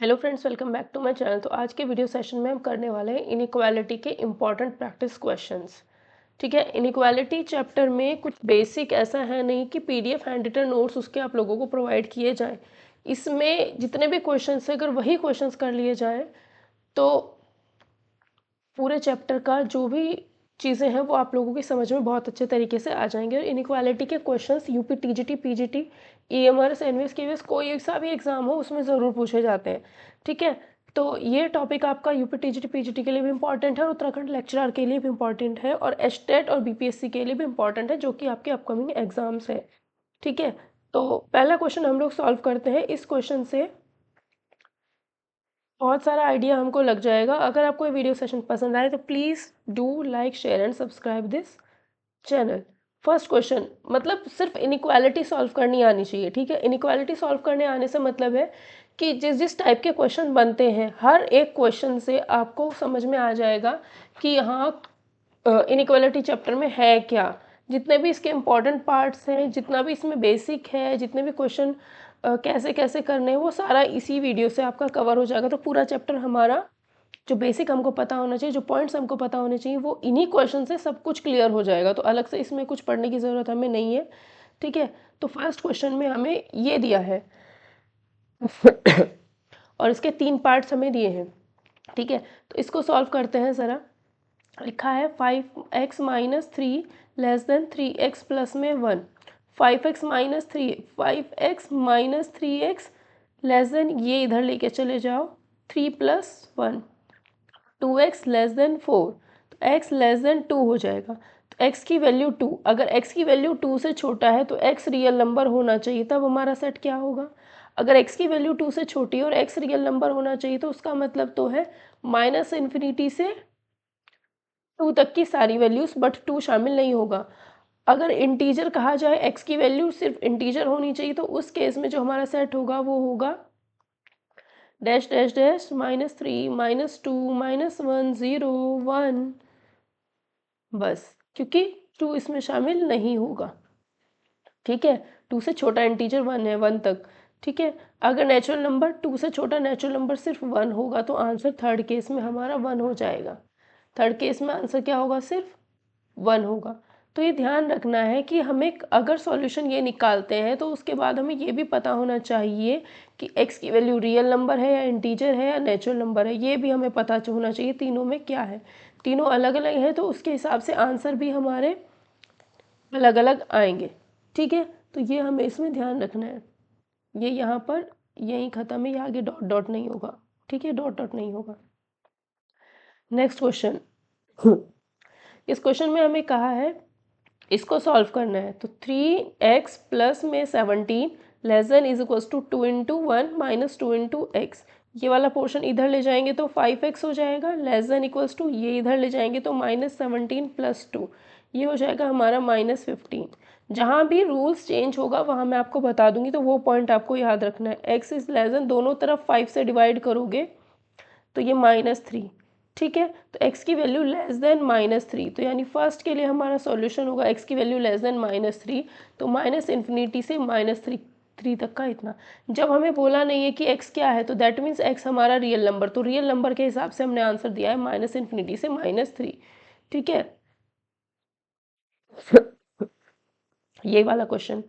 Hello friends, welcome back to my channel. तो आज के वीडियो सेशन में हम करने वाले हैं इनइक्वालिटी के इम्पॉर्टेंट प्रैक्टिस क्वेश्चंस। ठीक है, इनइक्वालिटी चैप्टर में कुछ बेसिक ऐसा है नहीं कि पीडीएफ हैंड रिटन नोट्स उसके आप लोगों को प्रोवाइड किए जाएं। इसमें जितने भी क्वेश्चंस हैं, अगर वही क्वेश्चंस कर लिए जाएं तो पूरे चैप्टर का जो भी चीज़ें हैं वो आप लोगों की समझ में बहुत अच्छे तरीके से आ जाएंगे। और इनइक्वालिटी के questions UP TGT PGT EMRS NVS KVS कोई सा भी एग्जाम हो उसमें ज़रूर पूछे जाते हैं। ठीक है, तो ये टॉपिक आपका यूपी टीजीटी पीजीटी के लिए भी इंपॉर्टेंट है और उत्तराखंड लेक्चरर के लिए भी इंपॉर्टेंट है और एचटेट और बीपीएससी के लिए भी इंपॉर्टेंट है, जो कि आपके अपकमिंग एग्जाम्स है। ठीक है, तो पहला क्वेश्चन हम लोग सॉल्व करते हैं। इस क्वेश्चन से बहुत सारा आइडिया हमको लग जाएगा। अगर आपको ये वीडियो सेशन पसंद आए तो please do like share and subscribe this channel. First question, मतलब सिर्फ इनइक्वालिटी सॉल्व करनी आनी चाहिए। ठीक है, इनइक्वालिटी सॉल्व करने आने से मतलब है कि जिस जिस टाइप के क्वेश्चन बनते हैं, हर एक क्वेश्चन से आपको समझ में आ जाएगा कि हाँ इनइक्वालिटी चैप्टर में है क्या। जितने भी इसके इम्पोर्टेंट पार्ट्स हैं, जितना भी इसमें बेसिक है, जितने भी क्वेश्चन कैसे कैसे करने हैं, वो सारा इसी वीडियो से आपका कवर हो जाएगा। तो पूरा चैप्टर हमारा जो बेसिक हमको पता होना चाहिए, जो पॉइंट्स हमको पता होने चाहिए, वो इन्हीं क्वेश्चन से सब कुछ क्लियर हो जाएगा। तो अलग से इसमें कुछ पढ़ने की ज़रूरत हमें नहीं है। ठीक है, तो फर्स्ट क्वेश्चन में हमें ये दिया है और इसके 3 पार्ट्स हमें दिए हैं। ठीक है, तो इसको सॉल्व करते हैं ज़रा। लिखा है 5x minus 3 less than 3x plus में 1। 5x minus 3, 5x minus 3x less then, ये इधर लेके चले जाओ, 3 प्लस 1। 2x लेस देन 4, तो x लेस देन 2 हो जाएगा। तो x की वैल्यू 2, अगर x की वैल्यू 2 से छोटा है तो x रियल नंबर होना चाहिए, तब हमारा सेट क्या होगा। अगर x की वैल्यू 2 से छोटी है और x रियल नंबर होना चाहिए, तो उसका मतलब तो है माइनस इन्फिनिटी से 2 तक की सारी वैल्यूज, बट 2 शामिल नहीं होगा। अगर इंटीजर कहा जाए, x की वैल्यू सिर्फ इंटीजर होनी चाहिए, तो उस केस में जो हमारा सेट होगा वो होगा डैश डैश डैश -3 -2 -1 0 1, बस, क्योंकि 2 इसमें शामिल नहीं होगा। ठीक है, 2 से छोटा इंटीजर 1 है, 1 तक। ठीक है, अगर नेचुरल नंबर 2 से छोटा नेचुरल नंबर सिर्फ 1 होगा, तो आंसर थर्ड केस में हमारा 1 हो जाएगा। थर्ड केस में आंसर क्या होगा, सिर्फ 1 होगा। तो ये ध्यान रखना है कि हमें अगर सॉल्यूशन ये निकालते हैं तो उसके बाद हमें ये भी पता होना चाहिए कि x की वैल्यू रियल नंबर है या इंटीजर है या नेचुरल नंबर है। ये भी हमें पता होना चाहिए तीनों में क्या है। तीनों अलग अलग हैं तो उसके हिसाब से आंसर भी हमारे अलग अलग आएंगे। ठीक है, तो ये हमें इसमें ध्यान रखना है। ये यहाँ पर यहीं ख़त्म है, ये आगे डॉट डॉट नहीं होगा। ठीक है, डॉट डॉट नहीं होगा। Next question. इस क्वेश्चन में हमें कहा है इसको सॉल्व करना है, तो 3x प्लस में 17 less than is equals to 2 into 1 minus 2 into x. ये वाला पोर्शन इधर ले जाएंगे तो 5x हो जाएगा, लेस देन इक्वल्स टू ये इधर ले जाएंगे तो -17 प्लस 2, ये हो जाएगा हमारा -15। जहाँ भी रूल्स चेंज होगा वहाँ मैं आपको बता दूंगी, तो वो पॉइंट आपको याद रखना है। x इज लेस देन, दोनों तरफ 5 से डिवाइड करोगे तो ये -3। ठीक है, तो x की वैल्यू लेस देन -3, तो यानी फर्स्ट के लिए हमारा सॉल्यूशन होगा x की वैल्यू लेस देन -3, तो माइनस इन्फिनिटी से -3 तक का इतना। जब हमें बोला नहीं है कि x क्या है, तो दैट मीन्स x हमारा रियल नंबर, तो रियल नंबर के हिसाब से हमने आंसर दिया है माइनस इन्फिनिटी से -3। ठीक है, ये वाला क्वेश्चन।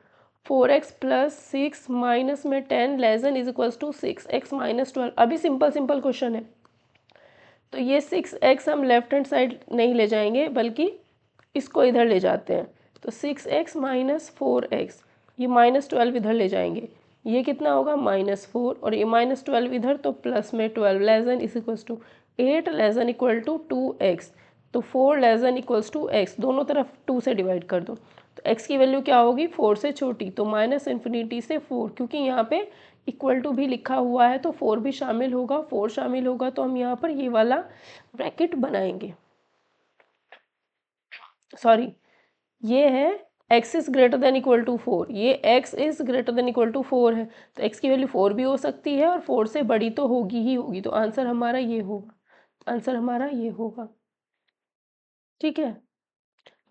4x प्लस 6 माइनस में 10 less than is equals to 6x minus 12। अभी सिंपल सिंपल क्वेश्चन है, तो ये 6x हम लेफ्ट हैंड साइड नहीं ले जाएंगे बल्कि इसको इधर ले जाते हैं, तो 6x माइनस 4x, ये -12 इधर ले जाएंगे, ये कितना होगा -4, और ये -12 इधर तो प्लस में 12 less than is equals to 8 less than equal to 2x, तो 4 less than equals to x, दोनों तरफ 2 से डिवाइड कर दो, तो x की वैल्यू क्या होगी 4 से छोटी, तो माइनस इन्फिनिटी से 4, क्योंकि यहाँ पे इक्वल टू भी लिखा हुआ है तो 4 भी शामिल होगा, 4 शामिल होगा तो हम यहाँ पर ये वाला ब्रैकेट बनाएंगे। सॉरी, ये है x is greater than equal to 4, ये x is greater than equal to 4 है, तो x की वैल्यू 4 भी हो सकती है और 4 से बड़ी तो होगी ही होगी, तो आंसर हमारा ये होगा, आंसर हमारा ये होगा। ठीक है,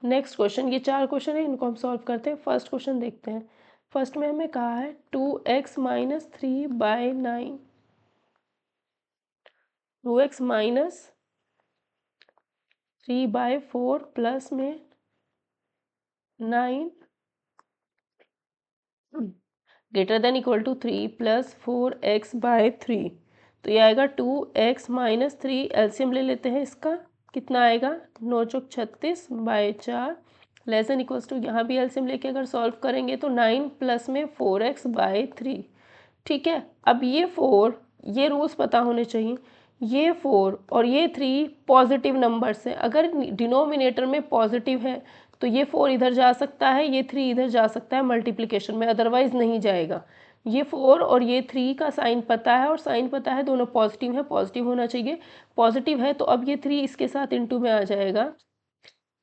नेक्स्ट क्वेश्चन, ये 4 क्वेश्चन है, इनको हम सॉल्व करते हैं। फर्स्ट क्वेश्चन देखते हैं। फर्स्ट में हमें कहा है 2x minus 3/9, 2x minus 3/4 plus में 9 greater than equal to 3 plus 4x/3। तो ये आएगा 2x माइनस 3, एलसीएम ले लेते हैं इसका, कितना आएगा 9 चौक 36/4 लेस देन इक्वल्स टू, यहाँ भी एलसीएम लेके अगर सॉल्व करेंगे तो 9 प्लस में 4x/3। ठीक है, अब ये 4, ये रूल्स पता होने चाहिए, ये 4 और ये 3 पॉजिटिव नंबर्स हैं। अगर डिनोमिनेटर में पॉजिटिव है तो ये 4 इधर जा सकता है, ये 3 इधर जा सकता है मल्टीप्लिकेशन में, अदरवाइज नहीं जाएगा। ये 4 और ये 3 का साइन पता है और साइन पता है, दोनों पॉजिटिव है, पॉजिटिव होना चाहिए, पॉजिटिव है तो अब ये 3 इसके साथ इंटू में आ जाएगा।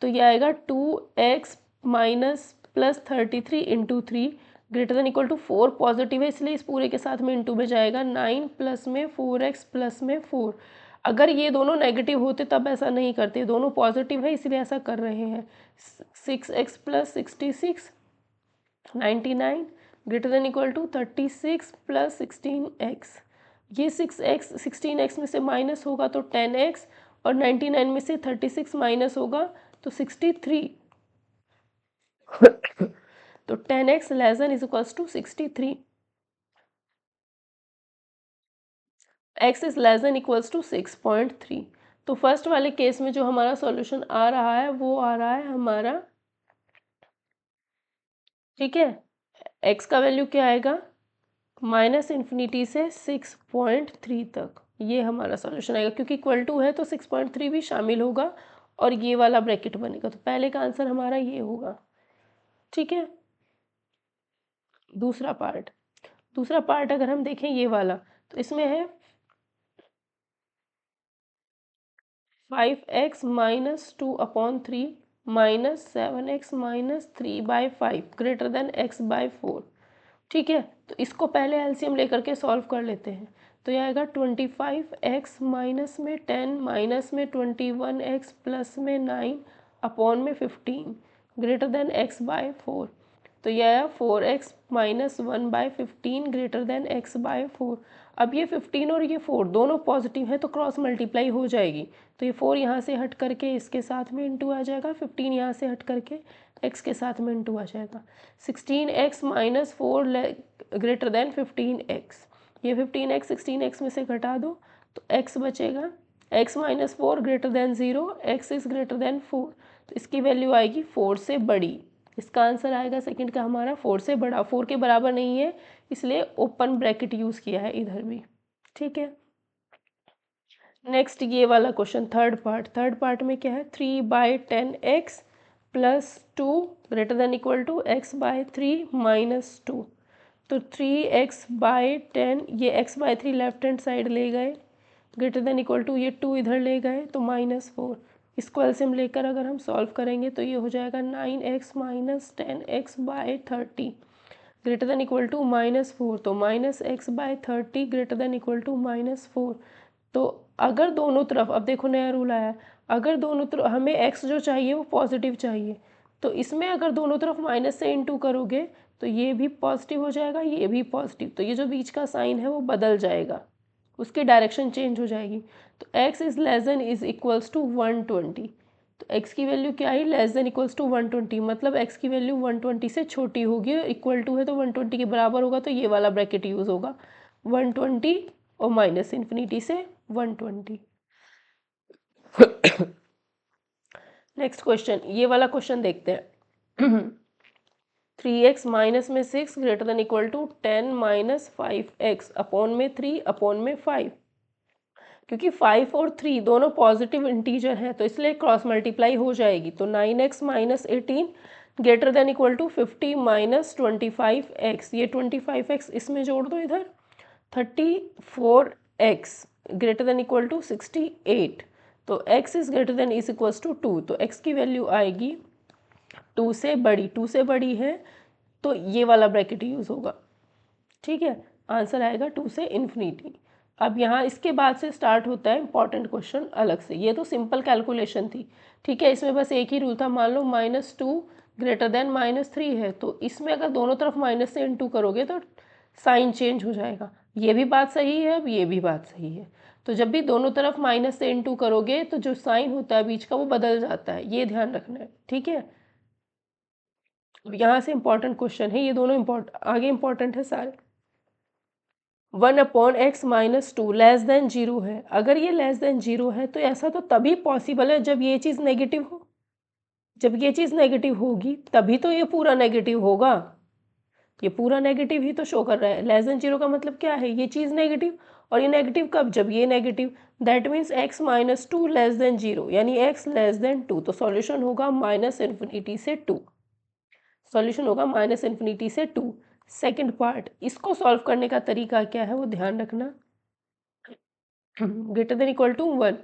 तो ये आएगा 2x minus plus 33 into 3 greater than equal to 4, positive है इसलिए इस पूरे के साथ में इंटू में जाएगा, 9 प्लस में 4x प्लस में 4। अगर ये दोनों नेगेटिव होते तब ऐसा नहीं करते, दोनों पॉजिटिव है इसलिए ऐसा कर रहे हैं। 6x plus 66 99 greater than equal to 36 plus 16x। ये 6x 16x में से माइनस होगा तो 10x और 99 में से 36 माइनस होगा तो 63। तो 10x less than is equals to 63, x is less than equals to 6.3। तो फर्स्ट वाले केस में जो हमारा सॉल्यूशन आ रहा है वो आ रहा है हमारा, ठीक है, x का वैल्यू क्या आएगा -∞ से 6.3 तक, ये हमारा सॉल्यूशन आएगा, क्योंकि इक्वल टू है तो 6.3 भी शामिल होगा और ये वाला ब्रैकेट बनेगा, तो पहले का आंसर हमारा ये होगा। ठीक है, दूसरा पार्ट अगर हम देखें ये वाला, तो इसमें है 5x minus 2/3 minus 7x minus 3/5 greater than x/4। ठीक है, तो इसको पहले एलसीएम लेकर के सॉल्व कर लेते हैं। तो यह आएगा 25x माइनस में 10 माइनस में 21x प्लस में 9 अपॉन में 15 ग्रेटर देन x/4। तो यह आया 4x minus 1/15 greater than x/4। अब ये 15 और ये 4 दोनों पॉजिटिव है तो क्रॉस मल्टीप्लाई हो जाएगी, तो ये 4 यहाँ से हट करके इसके साथ में इंटू आ जाएगा, 15 यहाँ से हट करके x के साथ में इंटू आ जाएगा। 16x minus 4 greater then 15x, ये 15x 16x में से घटा दो तो x बचेगा, x minus 4 greater then 0, x is greater then 4, तो इसकी वैल्यू आएगी 4 से बड़ी। इसका आंसर आएगा सेकंड का हमारा 4 से बड़ा, 4 के बराबर नहीं है इसलिए ओपन ब्रैकेट यूज़ किया है इधर भी। ठीक है, नेक्स्ट ये वाला क्वेश्चन थर्ड पार्ट में क्या है, 3/10x plus 2 greater than equal to x/3 minus 2। तो 3x/10, ये x/3 लेफ्ट हैंड साइड ले गए, ग्रेटर देन इक्वल टू ये 2 इधर ले गए तो -4। इसको एलसीएम लेकर अगर हम सॉल्व करेंगे तो ये हो जाएगा 9x minus 10x/30 greater than equal to -4, तो -x/30 greater than equal to -4। तो अगर दोनों तरफ, अब देखो नया रूल आया, अगर दोनों तरफ हमें x जो चाहिए वो पॉजिटिव चाहिए, तो इसमें अगर दोनों तरफ माइनस से इंटू करोगे तो ये भी पॉजिटिव हो जाएगा, ये भी पॉजिटिव, तो ये जो बीच का साइन है वो बदल जाएगा, उसकी डायरेक्शन चेंज हो जाएगी। तो x is less than is equals to 120, तो x की वैल्यू क्या आई, लेस देन इक्वल्स टू 120, मतलब x की वैल्यू 120 से छोटी होगी, इक्वल टू है तो 120 के बराबर होगा, तो ये वाला ब्रैकेट यूज़ होगा, 120 और -∞ से 120। नेक्स्ट क्वेश्चन, ये वाला क्वेश्चन देखते हैं। 3x माइनस में 6 greater than equal to 10 minus 5x upon में 3 अपॉन में 5। क्योंकि 5 और 3 दोनों पॉजिटिव इंटीजर हैं तो इसलिए क्रॉस मल्टीप्लाई हो जाएगी, तो 9x minus 18 greater than equal to 50 minus 25x, ये 25x इसमें जोड़ दो इधर, 34x greater than equal to 68, तो x is greater than is equals to 2, तो x की वैल्यू आएगी 2 से बड़ी है तो ये वाला ब्रैकेट यूज़ होगा। ठीक है, आंसर आएगा 2 से इन्फिनिटी। अब यहाँ इसके बाद से स्टार्ट होता है इंपॉर्टेंट क्वेश्चन अलग से, ये तो सिंपल कैलकुलेशन थी। ठीक है, इसमें बस एक ही रूल था, मान लो -2 ग्रेटर देन -3 है, तो इसमें अगर दोनों तरफ माइनस से इंटू करोगे तो साइन चेंज हो जाएगा, ये भी बात सही है, अब ये भी बात सही है। तो जब भी दोनों तरफ माइनस से इनटू करोगे तो जो साइन होता है बीच का वो बदल जाता है, ये ध्यान रखना है, ठीक है। अब यहाँ से इंपॉर्टेंट क्वेश्चन है, ये दोनों आगे इंपॉर्टेंट है सारे। 1/x-2 लेस देन 0 है। अगर ये लेस देन 0 है तो ऐसा तो तभी पॉसिबल है जब ये चीज़ नेगेटिव हो। जब ये चीज़ नेगेटिव होगी तभी तो ये पूरा नेगेटिव होगा। ये पूरा नेगेटिव ही तो शो कर रहा है। लेस देन 0 का मतलब क्या है, ये चीज़ नेगेटिव, और ये नेगेटिव कब, जब ये negative. That means x-2 less than 0, यानी x लेस देन 2। तो सॉल्यूशन होगा -∞ से 2। सॉल्यूशन होगा -∞ से 2। सेकंड पार्ट, इसको सॉल्व करने का तरीका क्या है वो ध्यान रखना। Greater than equal to 1।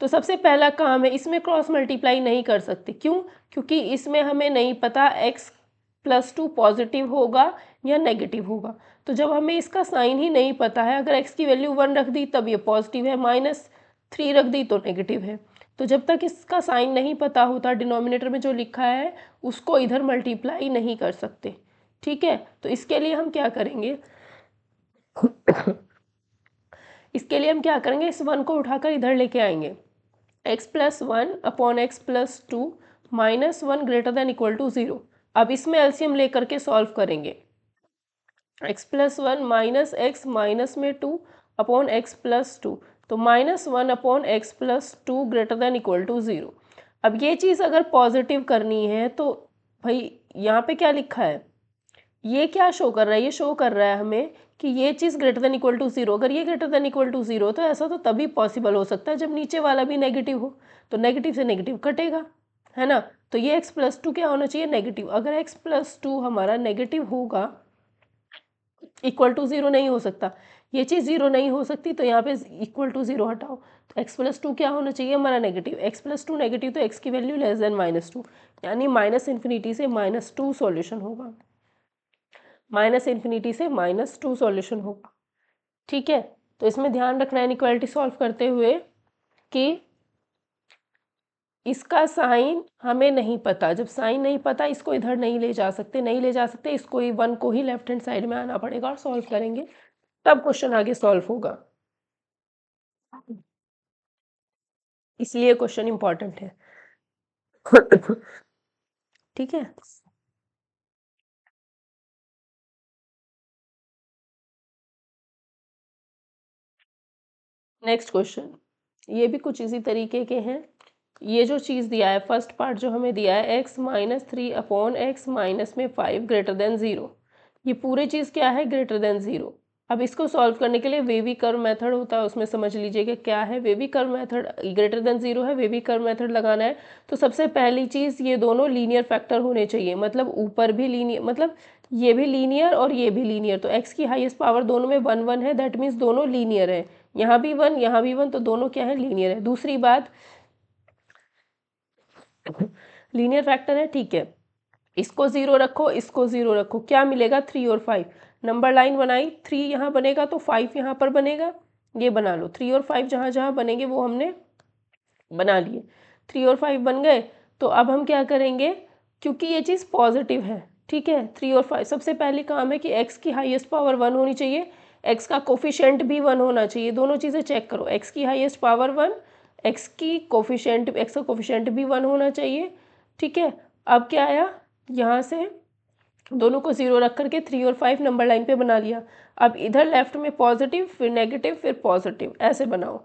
तो सबसे पहला काम है, इसमें क्रॉस मल्टीप्लाई नहीं कर सकते। क्यों? क्योंकि इसमें हमें नहीं पता x+2 पॉजिटिव होगा या नेगेटिव होगा। तो जब हमें इसका साइन ही नहीं पता है, अगर x की वैल्यू 1 रख दी तब ये पॉजिटिव है, -3 रख दी तो नेगेटिव है। तो जब तक इसका साइन नहीं पता होता, डिनोमिनेटर में जो लिखा है उसको इधर मल्टीप्लाई नहीं कर सकते, ठीक है। तो इसके लिए हम क्या करेंगे इसके लिए हम क्या करेंगे, इस 1 को उठाकर इधर लेके आएंगे। x+1/x+2 -1 greater than equal to 0। अब इसमें एलसीएम लेकर के सॉल्व करेंगे। x+1 माइनस x माइनस में 2 अपॉन x+2, तो -1/x+2 greater than equal to 0। अब ये चीज़ अगर पॉजिटिव करनी है तो भाई यहाँ पे क्या लिखा है, ये क्या शो कर रहा है, ये शो कर रहा है हमें कि ये चीज़ ग्रेटर देन इक्वल टू 0। अगर ये ग्रेटर देन इक्वल टू 0 तो ऐसा तो तभी पॉसिबल हो सकता है जब नीचे वाला भी नेगेटिव हो। तो नेगेटिव से नेगेटिव कटेगा, है ना। तो ये x+2 क्या होना चाहिए, नेगेटिव। अगर x+2 हमारा नेगेटिव होगा, इक्वल टू 0 नहीं हो सकता, ये चीज़ 0 नहीं हो सकती, तो यहाँ पे इक्वल टू 0 हटाओ। तो x+2 क्या होना चाहिए हमारा, नेगेटिव। x+2 नेगेटिव, तो x की वैल्यू लेस देन -2, यानी -∞ से -2 सॉल्यूशन होगा। -∞ से -2 सॉल्यूशन होगा, ठीक है। तो इसमें ध्यान रखना है इनइक्वालिटी सॉल्व करते हुए कि इसका साइन हमें नहीं पता। जब साइन नहीं पता, इसको इधर नहीं ले जा सकते, नहीं ले जा सकते, इसको ही 1 को ही लेफ्ट हैंड साइड में आना पड़ेगा और सॉल्व करेंगे, तब क्वेश्चन आगे सॉल्व होगा। इसलिए क्वेश्चन इंपॉर्टेंट है ठीक है। नेक्स्ट क्वेश्चन, ये भी कुछ इसी तरीके के हैं। ये जो चीज़ दिया है, फर्स्ट पार्ट जो हमें दिया है x-3/x-5 ग्रेटर देन 0, ये पूरी चीज़ क्या है, ग्रेटर देन 0। अब इसको सॉल्व करने के लिए वेवी कर्व मेथड होता है, उसमें समझ लीजिएगा क्या है wavy curve method. Greater than 0 है, वेवी कर्व मेथड लगाना है। तो सबसे पहली चीज़, ये दोनों लीनियर फैक्टर होने चाहिए, मतलब ऊपर भी लीनियर, मतलब ये भी लीनियर और ये भी लीनियर। तो x की हाईएस्ट पावर दोनों में 1 1 है, दैट मीन्स दोनों लीनियर है। यहाँ भी 1, यहाँ भी 1, तो दोनों क्या है, लीनियर है। दूसरी बात, लीनियर फैक्टर है, ठीक है। इसको 0 रखो, इसको 0 रखो, क्या मिलेगा, 3 और 5। नंबर लाइन बनाई, 3 यहाँ बनेगा तो 5 यहाँ पर बनेगा, ये बना लो। 3 और 5 जहाँ जहाँ बनेंगे वो हमने बना लिए। 3 और 5 बन गए। तो अब हम क्या करेंगे, क्योंकि ये चीज़ पॉजिटिव है, ठीक है। 3 और 5, सबसे पहले काम है कि x की हाईएस्ट पावर 1 होनी चाहिए, x का कोफिशिएंट भी 1 होना चाहिए। दोनों चीज़ें चेक करो, x की हाईएस्ट पावर 1, x का कोफिशिएंट भी 1 होना चाहिए, ठीक है। अब क्या आया, यहाँ से दोनों को 0 रख करके 3 और 5 नंबर लाइन पे बना लिया। अब इधर लेफ्ट में पॉजिटिव, फिर नेगेटिव, फिर पॉजिटिव, ऐसे बनाओ,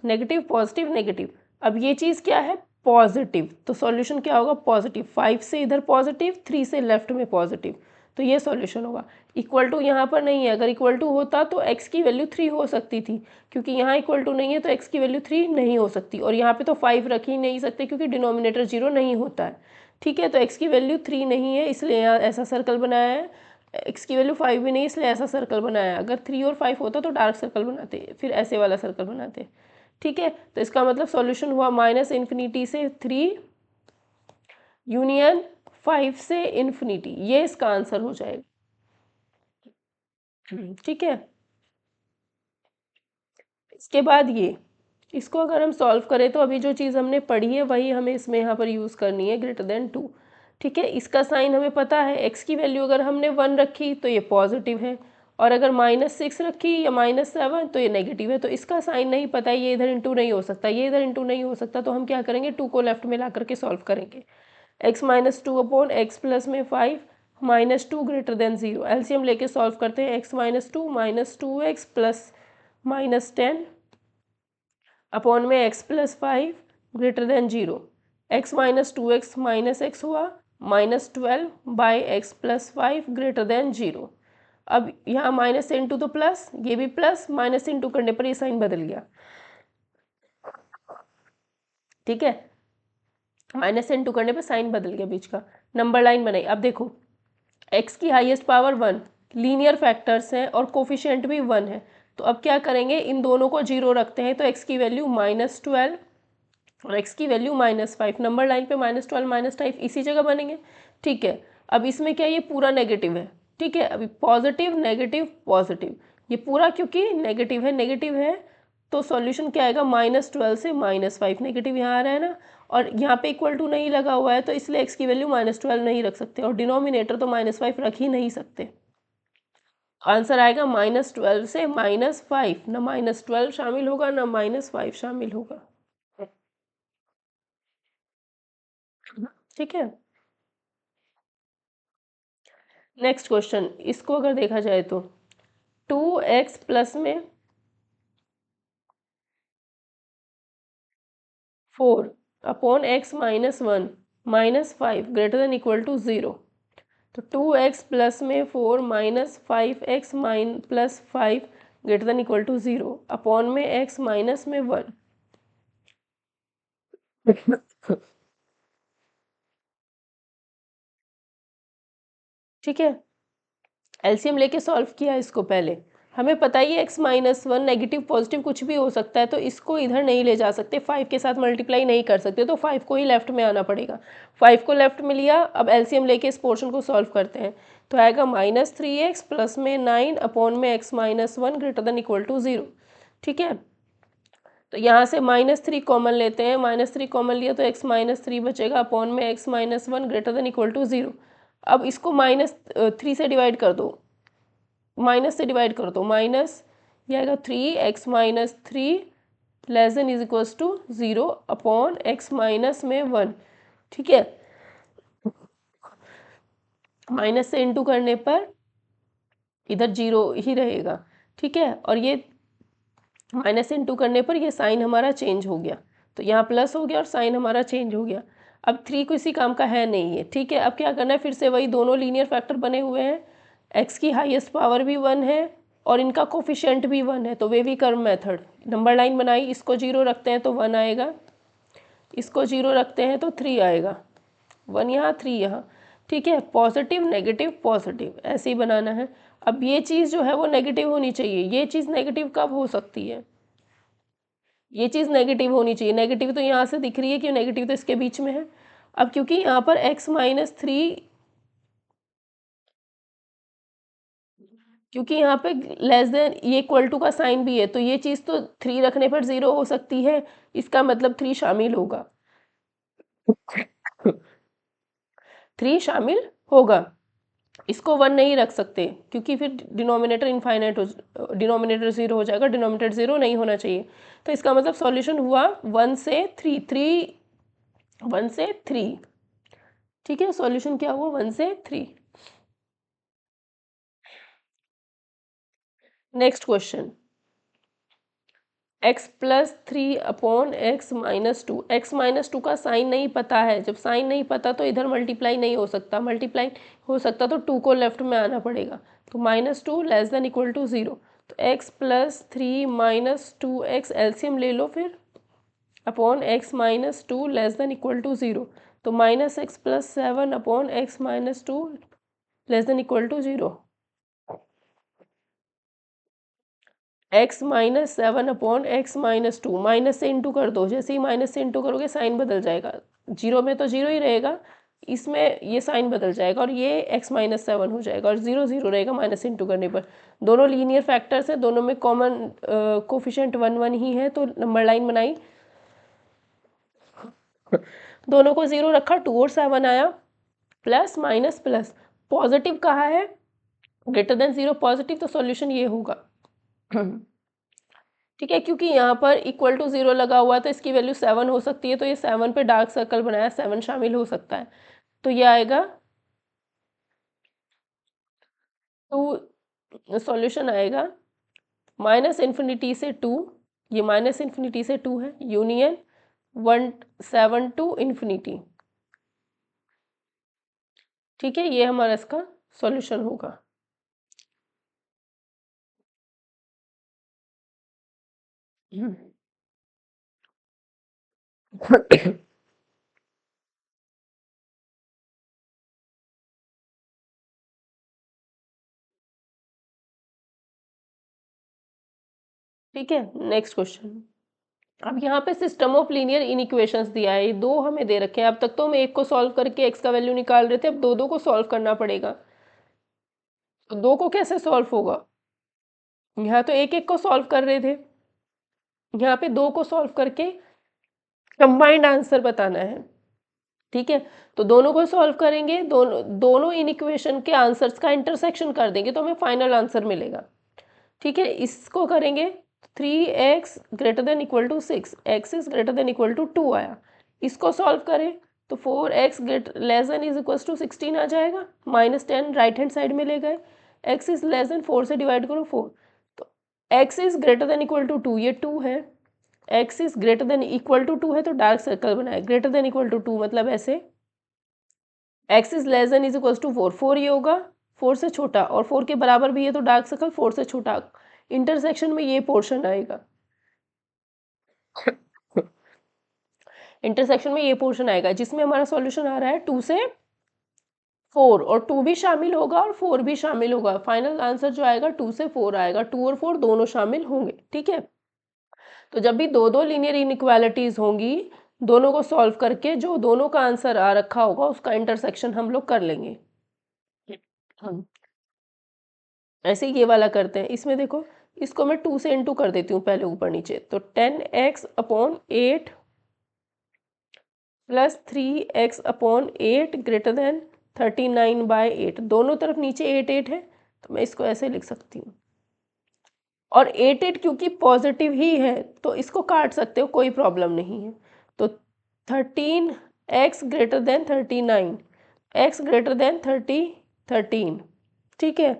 नेगेटिव पॉजिटिव नेगेटिव। अब ये चीज़ क्या है, पॉजिटिव, तो सॉल्यूशन क्या होगा, पॉजिटिव। 5 से इधर पॉजिटिव, 3 से लेफ्ट में पॉजिटिव, तो ये सॉल्यूशन होगा। इक्वल टू यहाँ पर नहीं है, अगर इक्वल टू होता तो x की वैल्यू 3 हो सकती थी, क्योंकि यहाँ इक्वल टू नहीं है तो x की वैल्यू 3 नहीं हो सकती। और यहाँ पे तो 5 रख ही नहीं सकते क्योंकि डिनोमिनेटर 0 नहीं होता है, ठीक है। तो x की वैल्यू 3 नहीं है, इसलिए यहाँ ऐसा सर्कल बनाया है। x की वैल्यू 5 भी नहीं, इसलिए ऐसा सर्कल बनाया है। अगर 3 और 5 होता तो डार्क सर्कल बनाते, फिर ऐसे वाला सर्कल बनाते, ठीक है। तो इसका मतलब सॉल्यूशन हुआ -∞ से 3 यूनियन 5 से इन्फिनिटी, ये इसका आंसर हो जाएगा, ठीक है। इसके बाद ये, इसको अगर हम सॉल्व करें तो अभी जो चीज़ हमने पढ़ी है वही हमें इसमें यहाँ पर यूज़ करनी है, ग्रेटर देन 2, ठीक है। इसका साइन हमें पता है, x की वैल्यू अगर हमने 1 रखी तो ये पॉजिटिव है, और अगर -6 रखी या -7 तो ये नेगेटिव है, तो इसका साइन नहीं पता है, ये इधर इंटू नहीं हो सकता, ये इधर इंटू नहीं हो सकता, तो हम क्या करेंगे 2 को लेफ्ट में ला करके सॉल्व करेंगे। x - 2 अपॉन एक्स प्लस में 5 -2 ग्रेटर देन 0, एलसीएम लेके सॉल्व करते हैं। x - 2 -2x प्लस -10 अपॉन में x plus 5 greater then 0, x - 2x minus x हुआ -12 by x plus 5 greater then 0। अब यहाँ माइनस से इंटू तो प्लस, ये भी प्लस, माइनस से इंटू करने पर ये साइन बदल गया, ठीक है, माइनस से इंटू करने पर साइन बदल गया बीच का। नंबर लाइन बनाई। अब देखो x की हाईएस्ट पावर 1, लीनियर फैक्टर्स हैं और कोफिशिएंट भी 1 है, तो अब क्या करेंगे, इन दोनों को 0 रखते हैं, तो x की वैल्यू -12 और x की वैल्यू -5, नंबर लाइन पे -12 -5 इसी जगह बनेंगे, ठीक है। अब इसमें क्या, ये पूरा नेगेटिव है, ठीक है, अभी पॉजिटिव नेगेटिव पॉजिटिव, ये पूरा क्योंकि नेगेटिव है तो सॉल्यूशन क्या आएगा, -12 से -5, नेगेटिव यहाँ आ रहा है ना, और यहाँ पे इक्वल टू नहीं लगा हुआ है, तो इसलिए x की वैल्यू -12 नहीं रख सकते, और डिनोमिनेटर तो -5 रख ही नहीं सकते। आंसर आएगा -12 से -5, ना -12 शामिल होगा ना -5 शामिल होगा, ठीक है। नेक्स्ट क्वेश्चन, इसको अगर देखा जाए तो 2x प्लस में 4 upon x -1 -5 greater than equal to 0, तो 2x प्लस में 4 -5x plus 5 greater than equal to 0 upon में x माइनस में 1, ठीक है। एलसीएम लेके सॉल्व किया इसको पहले, हमें पता ही है x-1 नेगेटिव पॉजिटिव कुछ भी हो सकता है, तो इसको इधर नहीं ले जा सकते, 5 के साथ मल्टीप्लाई नहीं कर सकते, तो 5 को ही लेफ्ट में आना पड़ेगा, 5 को लेफ्ट में लिया। अब एलसीएम लेके इस पोर्शन को सॉल्व करते हैं, तो आएगा -3x प्लस में 9 अपॉन में x-1 greater than equal to 0, ठीक है। तो यहाँ से -3 कॉमन लेते हैं, -3 कॉमन लिया तो x-3 बचेगा अपॉन में x-1 greater than equal to 0। अब इसको -3 से डिवाइड कर दो, माइनस से डिवाइड कर दो, माइनस ये आएगा 3x-3 less than is equals to 0 upon x minus में 1, ठीक है। माइनस से इंटू करने पर इधर 0 ही रहेगा, ठीक है, और ये माइनस से इंटू करने पर ये साइन हमारा चेंज हो गया, तो यहाँ प्लस हो गया और साइन हमारा चेंज हो गया। अब 3 किसी काम का है नहीं है, ठीक है। अब क्या करना है, फिर से वही दोनों लीनियर फैक्टर बने हुए हैं, x की हाईएस्ट पावर भी 1 है और इनका कोफिशिएंट भी 1 है, तो wavy curve method, number line बनाई, इसको 0 रखते हैं तो 1 आएगा, इसको 0 रखते हैं तो 3 आएगा, 1 यहाँ 3 यहाँ, ठीक है। पॉजिटिव नेगेटिव पॉजिटिव ऐसे ही बनाना है। अब ये चीज़ जो है वो नेगेटिव होनी चाहिए, ये चीज़ नेगेटिव कब हो सकती है, ये चीज़ नेगेटिव होनी चाहिए, नेगेटिव तो यहाँ से दिख रही है कि नेगेटिव तो इसके बीच में है। अब क्योंकि यहाँ पर x-3, क्योंकि यहाँ पे लेस देन ये इक्वल टू का साइन भी है, तो ये चीज़ तो 3 रखने पर 0 हो सकती है, इसका मतलब 3 शामिल होगा, 3 शामिल होगा, इसको 1 नहीं रख सकते क्योंकि फिर डिनोमिनेटर इनफाइनाइट हो, डिनोमिनेटर 0 हो जाएगा, डिनोमिनेटर 0 नहीं होना चाहिए, तो इसका मतलब सॉल्यूशन हुआ 1 से 3, 1 से 3, ठीक है, सॉल्यूशन क्या हुआ 1 से 3। Next question, x plus 3 upon x-2 का साइन नहीं पता है, जब साइन नहीं पता तो इधर मल्टीप्लाई नहीं हो सकता, मल्टीप्लाई हो सकता तो 2 को लेफ्ट में आना पड़ेगा, तो -2 लेस देन इक्वल टू 0, तो x प्लस 3 -2x एलसीएम ले लो फिर, upon x-2 less than equal to 0, तो -x plus 7 upon x-2 less than equal to 0, x-7 upon x-2, minus से इंटू कर दो, जैसे ही माइनस से इंटू करोगे साइन बदल जाएगा, 0 में तो 0 ही रहेगा, इसमें ये साइन बदल जाएगा और ये x-7 हो जाएगा और 0 0 रहेगा माइनस इंटू करने पर। दोनों लीनियर फैक्टर्स हैं, दोनों में कॉमन कोफिशिएंट 1 1 ही है, तो नंबर लाइन बनाई, दोनों को 0 रखा, 2 और 7 आया, प्लस माइनस प्लस, पॉजिटिव कहाँ है, ग्रेटर देन 0 पॉजिटिव, तो सॉल्यूशन ये होगा। ठीक है, क्योंकि यहाँ पर इक्वल टू 0 लगा हुआ है तो इसकी वैल्यू 7 हो सकती है, तो ये 7 पे डार्क सर्कल बनाया, 7 शामिल हो सकता है, तो ये आएगा 2, सॉल्यूशन आएगा -∞ से 2, ये -∞ से 2 है, यूनियन 1 7 टू इन्फिनिटी। ठीक है, ये हमारा इसका सॉल्यूशन होगा। ठीक है, नेक्स्ट क्वेश्चन। अब यहाँ पे सिस्टम ऑफ लीनियर इनइक्वेशंस दिया है, ये दो हमें दे रखे हैं। अब तक तो हम एक को सॉल्व करके एक्स का वैल्यू निकाल रहे थे, अब दो दो को सॉल्व करना पड़ेगा। तो दो को कैसे सॉल्व होगा? यहाँ तो एक एक को सॉल्व कर रहे थे, यहाँ पे दो को सॉल्व करके कंबाइंड आंसर बताना है। ठीक है, तो दोनों को सॉल्व करेंगे, दोनों इनइक्वेशन के आंसर्स का इंटरसेक्शन कर देंगे तो हमें फाइनल आंसर मिलेगा। ठीक है, इसको करेंगे 3x greater than equal to 6, x is greater than equal to 2 आया। इसको सॉल्व करें तो 4x less than is equal to 16 आ जाएगा, -10 राइट हैंड साइड में ले गए, x इज लेस देन 4 से डिवाइड करो 4, तो x is greater than equal to 2, ये 2 है, x is greater than equal to 2 है तो डार्क सर्कल बनाए, ग्रेटर देन इक्वल टू 2 मतलब ऐसे, x is less than is equal to 4, 4 ये होगा 4 से छोटा और 4 के बराबर भी है तो डार्क सर्कल 4 से छोटा, इंटरसेक्शन में ये पोर्शन आएगा। इंटरसेक्शन में ये पोर्शन आएगा जिसमें हमारा सॉल्यूशन आ रहा है 2 से 4, और 2 भी शामिल होगा और 4 भी शामिल होगा, फाइनल आंसर जो आएगा 2 से 4 आएगा, 2 और 4 दोनों शामिल होंगे। ठीक है, तो जब भी दो दो लीनियर इनइक्वालिटीज होंगी, दोनों को सॉल्व करके जो दोनों का आंसर आ रखा होगा उसका इंटरसेक्शन हम लोग कर लेंगे। हम ऐसे ही ये वाला करते हैं, इसमें देखो, इसको मैं 2 से इंटू कर देती हूँ पहले ऊपर नीचे, तो 10x upon 8 plus 3x upon 8 greater than 39/8, दोनों तरफ नीचे 8 8 है तो मैं इसको ऐसे लिख सकती हूँ, और 8 8 क्योंकि पॉजिटिव ही है तो इसको काट सकते हो, कोई प्रॉब्लम नहीं है। तो 13x greater than 39, x greater then 13, ठीक है,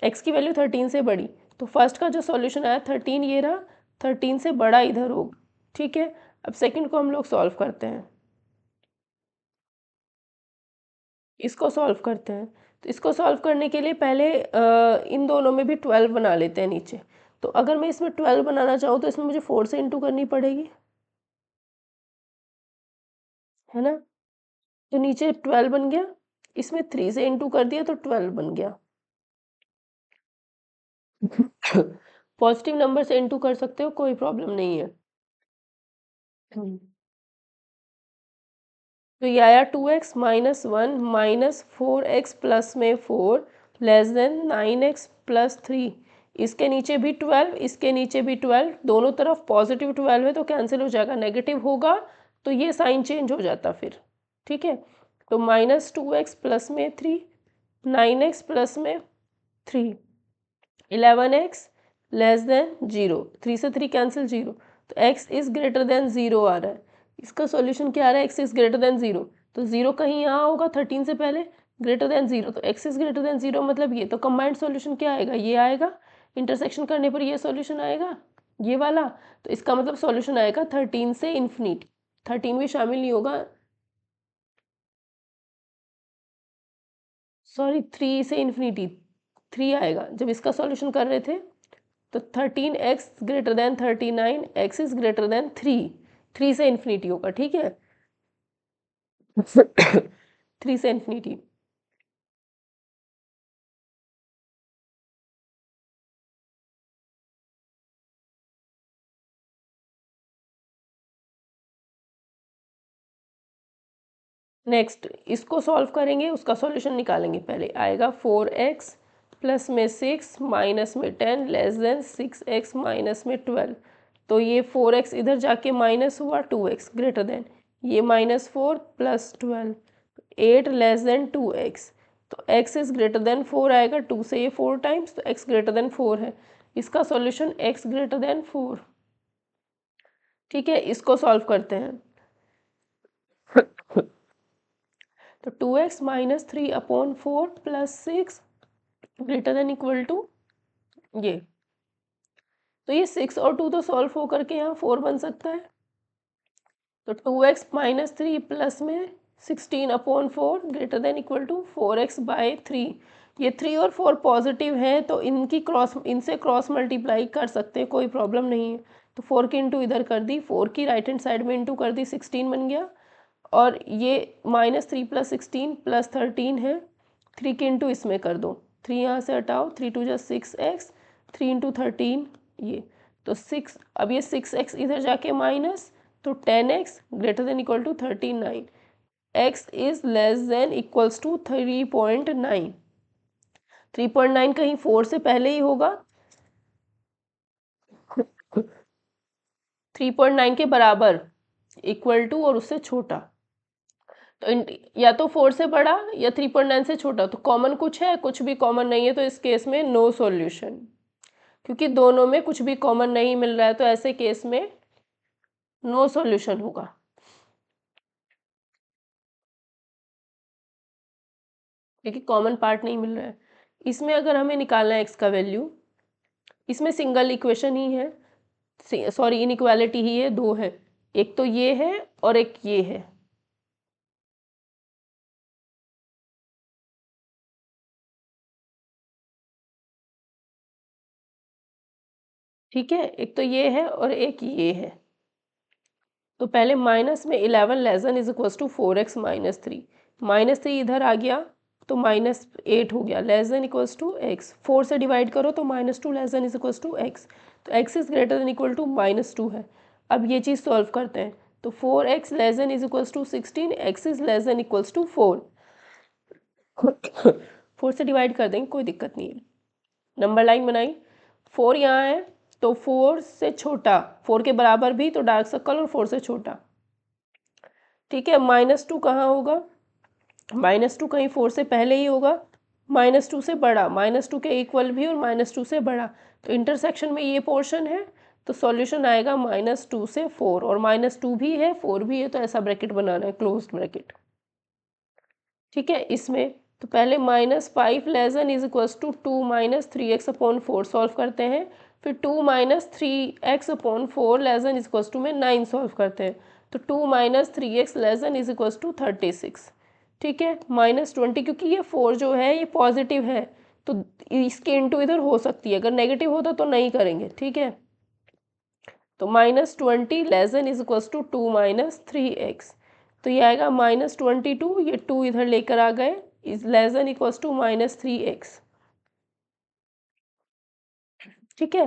x की वैल्यू 13 से बड़ी, तो फर्स्ट का जो सॉल्यूशन आया 13 ये रहा, 13 से बड़ा इधर होगा। ठीक है, अब सेकंड को हम लोग सॉल्व करते हैं, इसको सॉल्व करते हैं। तो इसको सॉल्व करने के लिए पहले इन दोनों में भी 12 बना लेते हैं नीचे। तो अगर मैं इसमें 12 बनाना चाहूँ तो इसमें मुझे 4 से इंटू करनी पड़ेगी, है ना, तो नीचे 12 बन गया, इसमें 3 से इंटू कर दिया तो 12 बन गया। पॉजिटिव नंबर से इंटू कर सकते हो, कोई प्रॉब्लम नहीं है। तो ये आया 2x minus 1 minus 4x plus में 4 लेस देन 9x प्लस 3, इसके नीचे भी 12, इसके नीचे भी 12, दोनों तरफ पॉजिटिव 12 है तो कैंसिल हो जाएगा, नेगेटिव होगा तो ये साइन चेंज हो जाता फिर। ठीक है, तो -2x प्लस में 3, 9x प्लस में 3, 11x लेस देन 0, 3 से 3 कैंसिल 0, तो x इज ग्रेटर देन 0 आ रहा है। इसका सॉल्यूशन क्या आ रहा है, x इज ग्रेटर देन 0, तो 0 कहीं यहाँ होगा 13 से पहले, ग्रेटर देन 0, तो x इज ग्रेटर देन 0 मतलब ये, तो कंबाइंड सॉल्यूशन क्या आएगा, ये आएगा, इंटरसेक्शन करने पर ये सॉल्यूशन आएगा, ये वाला, तो इसका मतलब सॉल्यूशन आएगा 13 से इन्फिनिटी, 13 भी शामिल नहीं होगा, सॉरी 3 से इन्फिनिटी, 3 आएगा जब इसका सॉल्यूशन कर रहे थे, तो 13x greater than 39, x is greater then 3, 3 से इन्फिनिटी होगा। ठीक है, 3 से इन्फिनिटी। नेक्स्ट इसको सॉल्व करेंगे, उसका सॉल्यूशन निकालेंगे, पहले आएगा 4x प्लस में 6 माइनस में 10 लेस देन 6x माइनस में 12, तो ये 4x इधर जाके माइनस हुआ, 2x ग्रेटर देन ये -4 प्लस 12, 8 लेस देन 2x, तो x इज़ ग्रेटर देन 4 आएगा, 2 से ये 4 टाइम्स, तो x ग्रेटर देन 4 है। इसका सॉल्यूशन x ग्रेटर देन 4। ठीक है, इसको सॉल्व करते हैं। तो 2x minus 3/4 plus 6 greater than equal to ये, तो ये 6 और 2 तो सॉल्व होकर के यहाँ 4 बन सकता है। तो 2x माइनस 3 प्लस में 16/4 greater than equal to 4x/3। ये 3 और 4 पॉजिटिव हैं, तो इनसे क्रॉस मल्टीप्लाई कर सकते हैं, कोई प्रॉब्लम नहीं है। तो 4 की इंटू इधर कर दी, 4 की राइट हैंड साइड में इंटू कर दी, 16 बन गया। और ये -3 + 16 + 13 है, 3 की इंटू इसमें कर दो, 3 यहाँ से हटाओ, 3 2 = 6x, 3 × 13 ये, तो 6, अब ये 6x इधर जाके माइनस, तो 10x greater than equal to 39, x is less than equals to 3.9। 3.9 कहीं 4 से पहले ही होगा, 3.9 के बराबर, इक्वल टू और उससे छोटा। तो या तो 4 से बड़ा या 3.9 से छोटा, तो कॉमन कुछ है, कुछ भी कॉमन नहीं है, तो इस केस में नो सॉल्यूशन, क्योंकि दोनों में कुछ भी कॉमन नहीं मिल रहा है, तो ऐसे केस में नो सॉल्यूशन होगा। क्योंकि कॉमन पार्ट नहीं मिल रहा है। इसमें अगर हमें निकालना है x का वैल्यू, इसमें सिंगल इक्वेशन ही है, सॉरी इनइक्वालिटी ही है, दो है, एक तो ये है और एक ये है। ठीक है, एक तो ये है और एक ये है। तो पहले माइनस में 11 less than is equal to 4x minus 3, -3 इधर आ गया तो -8 हो गया, less than equals to x, 4 से डिवाइड करो तो -2 less than is equals to x, तो x is greater than equal to -2 है। अब ये चीज़ सॉल्व करते हैं, तो 4x less than is equals to 16, x is less than equals to 4। 4 से डिवाइड कर देंगे, कोई दिक्कत नहीं है। नंबर लाइन बनाई, 4 यहाँ है तो 4 से छोटा, 4 के बराबर भी तो डार्क सर्कल, और 4 से छोटा। ठीक है, -2 कहाँ होगा, -2 कहीं 4 से पहले ही होगा, -2 से बड़ा, -2 के इक्वल भी और -2 से बड़ा, तो इंटरसेक्शन में ये पोर्शन है, तो सॉल्यूशन आएगा -2 से 4, और -2 भी है 4 भी है, तो ऐसा ब्रैकेट बनाना है, क्लोज्ड ब्रैकेट। ठीक है, इसमें तो पहले -5 less than is equals to 2 - 3x/4 solve करते हैं, फिर 2 - 3x/4 less than is equals to में 9 सॉल्व करते हैं, तो 2 - 3x less than is equals to 36। ठीक है, -20, क्योंकि ये 4 जो है ये पॉजिटिव है, तो इसके इंटू इधर हो सकती है, अगर नेगेटिव होता तो नहीं करेंगे। ठीक है, तो -20 less than is equals to 2 - 3x, तो ये आएगा -22, ये 2 इधर लेकर आ गए, is less than equals to -3x। ठीक है,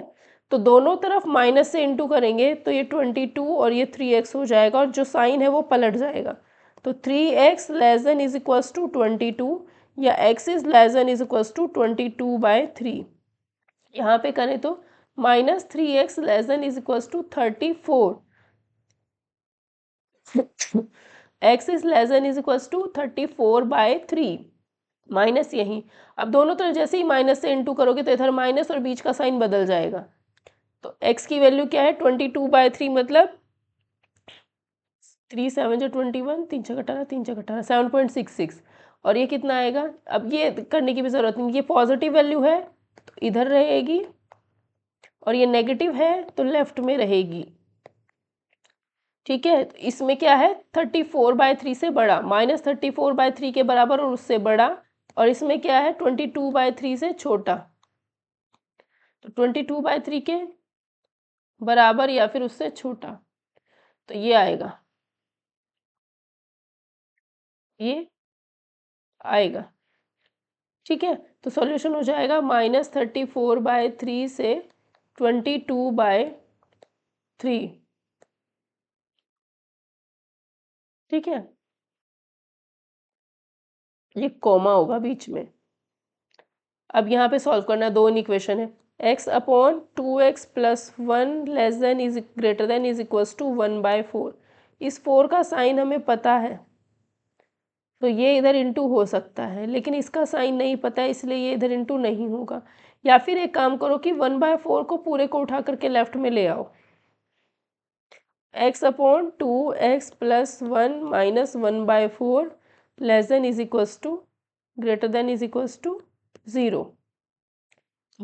तो दोनों तरफ माइनस से इंटू करेंगे तो ये 22 और ये 3x हो जाएगा, और जो साइन है वो पलट जाएगा, तो 3x less than is equals to 22, या x is less than is equals to 22/3। यहाँ पे करें तो -3x less than is equals to 34, x is less than is equals to 34/3, minus यहीं। अब दोनों तरफ जैसे ही माइनस से इंटू करोगे तो इधर माइनस और बीच का साइन बदल जाएगा, तो x की वैल्यू क्या है 22/3, मतलब 3 7 जो 21, 3 6 18, 3 6 18, 7.66, और ये कितना आएगा, अब ये करने की भी ज़रूरत नहीं, ये पॉजिटिव वैल्यू है तो इधर रहेगी, और ये नेगेटिव है तो लेफ्ट में रहेगी। ठीक है, तो इसमें क्या है 34/3 से बड़ा, -34/3 के बराबर और उससे बड़ा, और इसमें क्या है 22/3 से छोटा, तो 22/3 के बराबर या फिर उससे छोटा, तो ये आएगा, ये आएगा। ठीक है, तो सॉल्यूशन हो जाएगा -34/3 से 22/3। ठीक है, ये कॉमा होगा बीच में। अब यहाँ पे सॉल्व करना, दो इक्वेशन है, x/2x + 1 less than is greater than is equals to 1/4। इस 4 का साइन हमें पता है, तो ये इधर इंटू हो सकता है, लेकिन इसका साइन नहीं पता है इसलिए ये इधर इंटू नहीं होगा। या फिर एक काम करो कि 1/4 को पूरे को उठा करके लेफ्ट में ले आओ। x/2x + 1 - 1/4 less than is equals to greater than is equals to 0।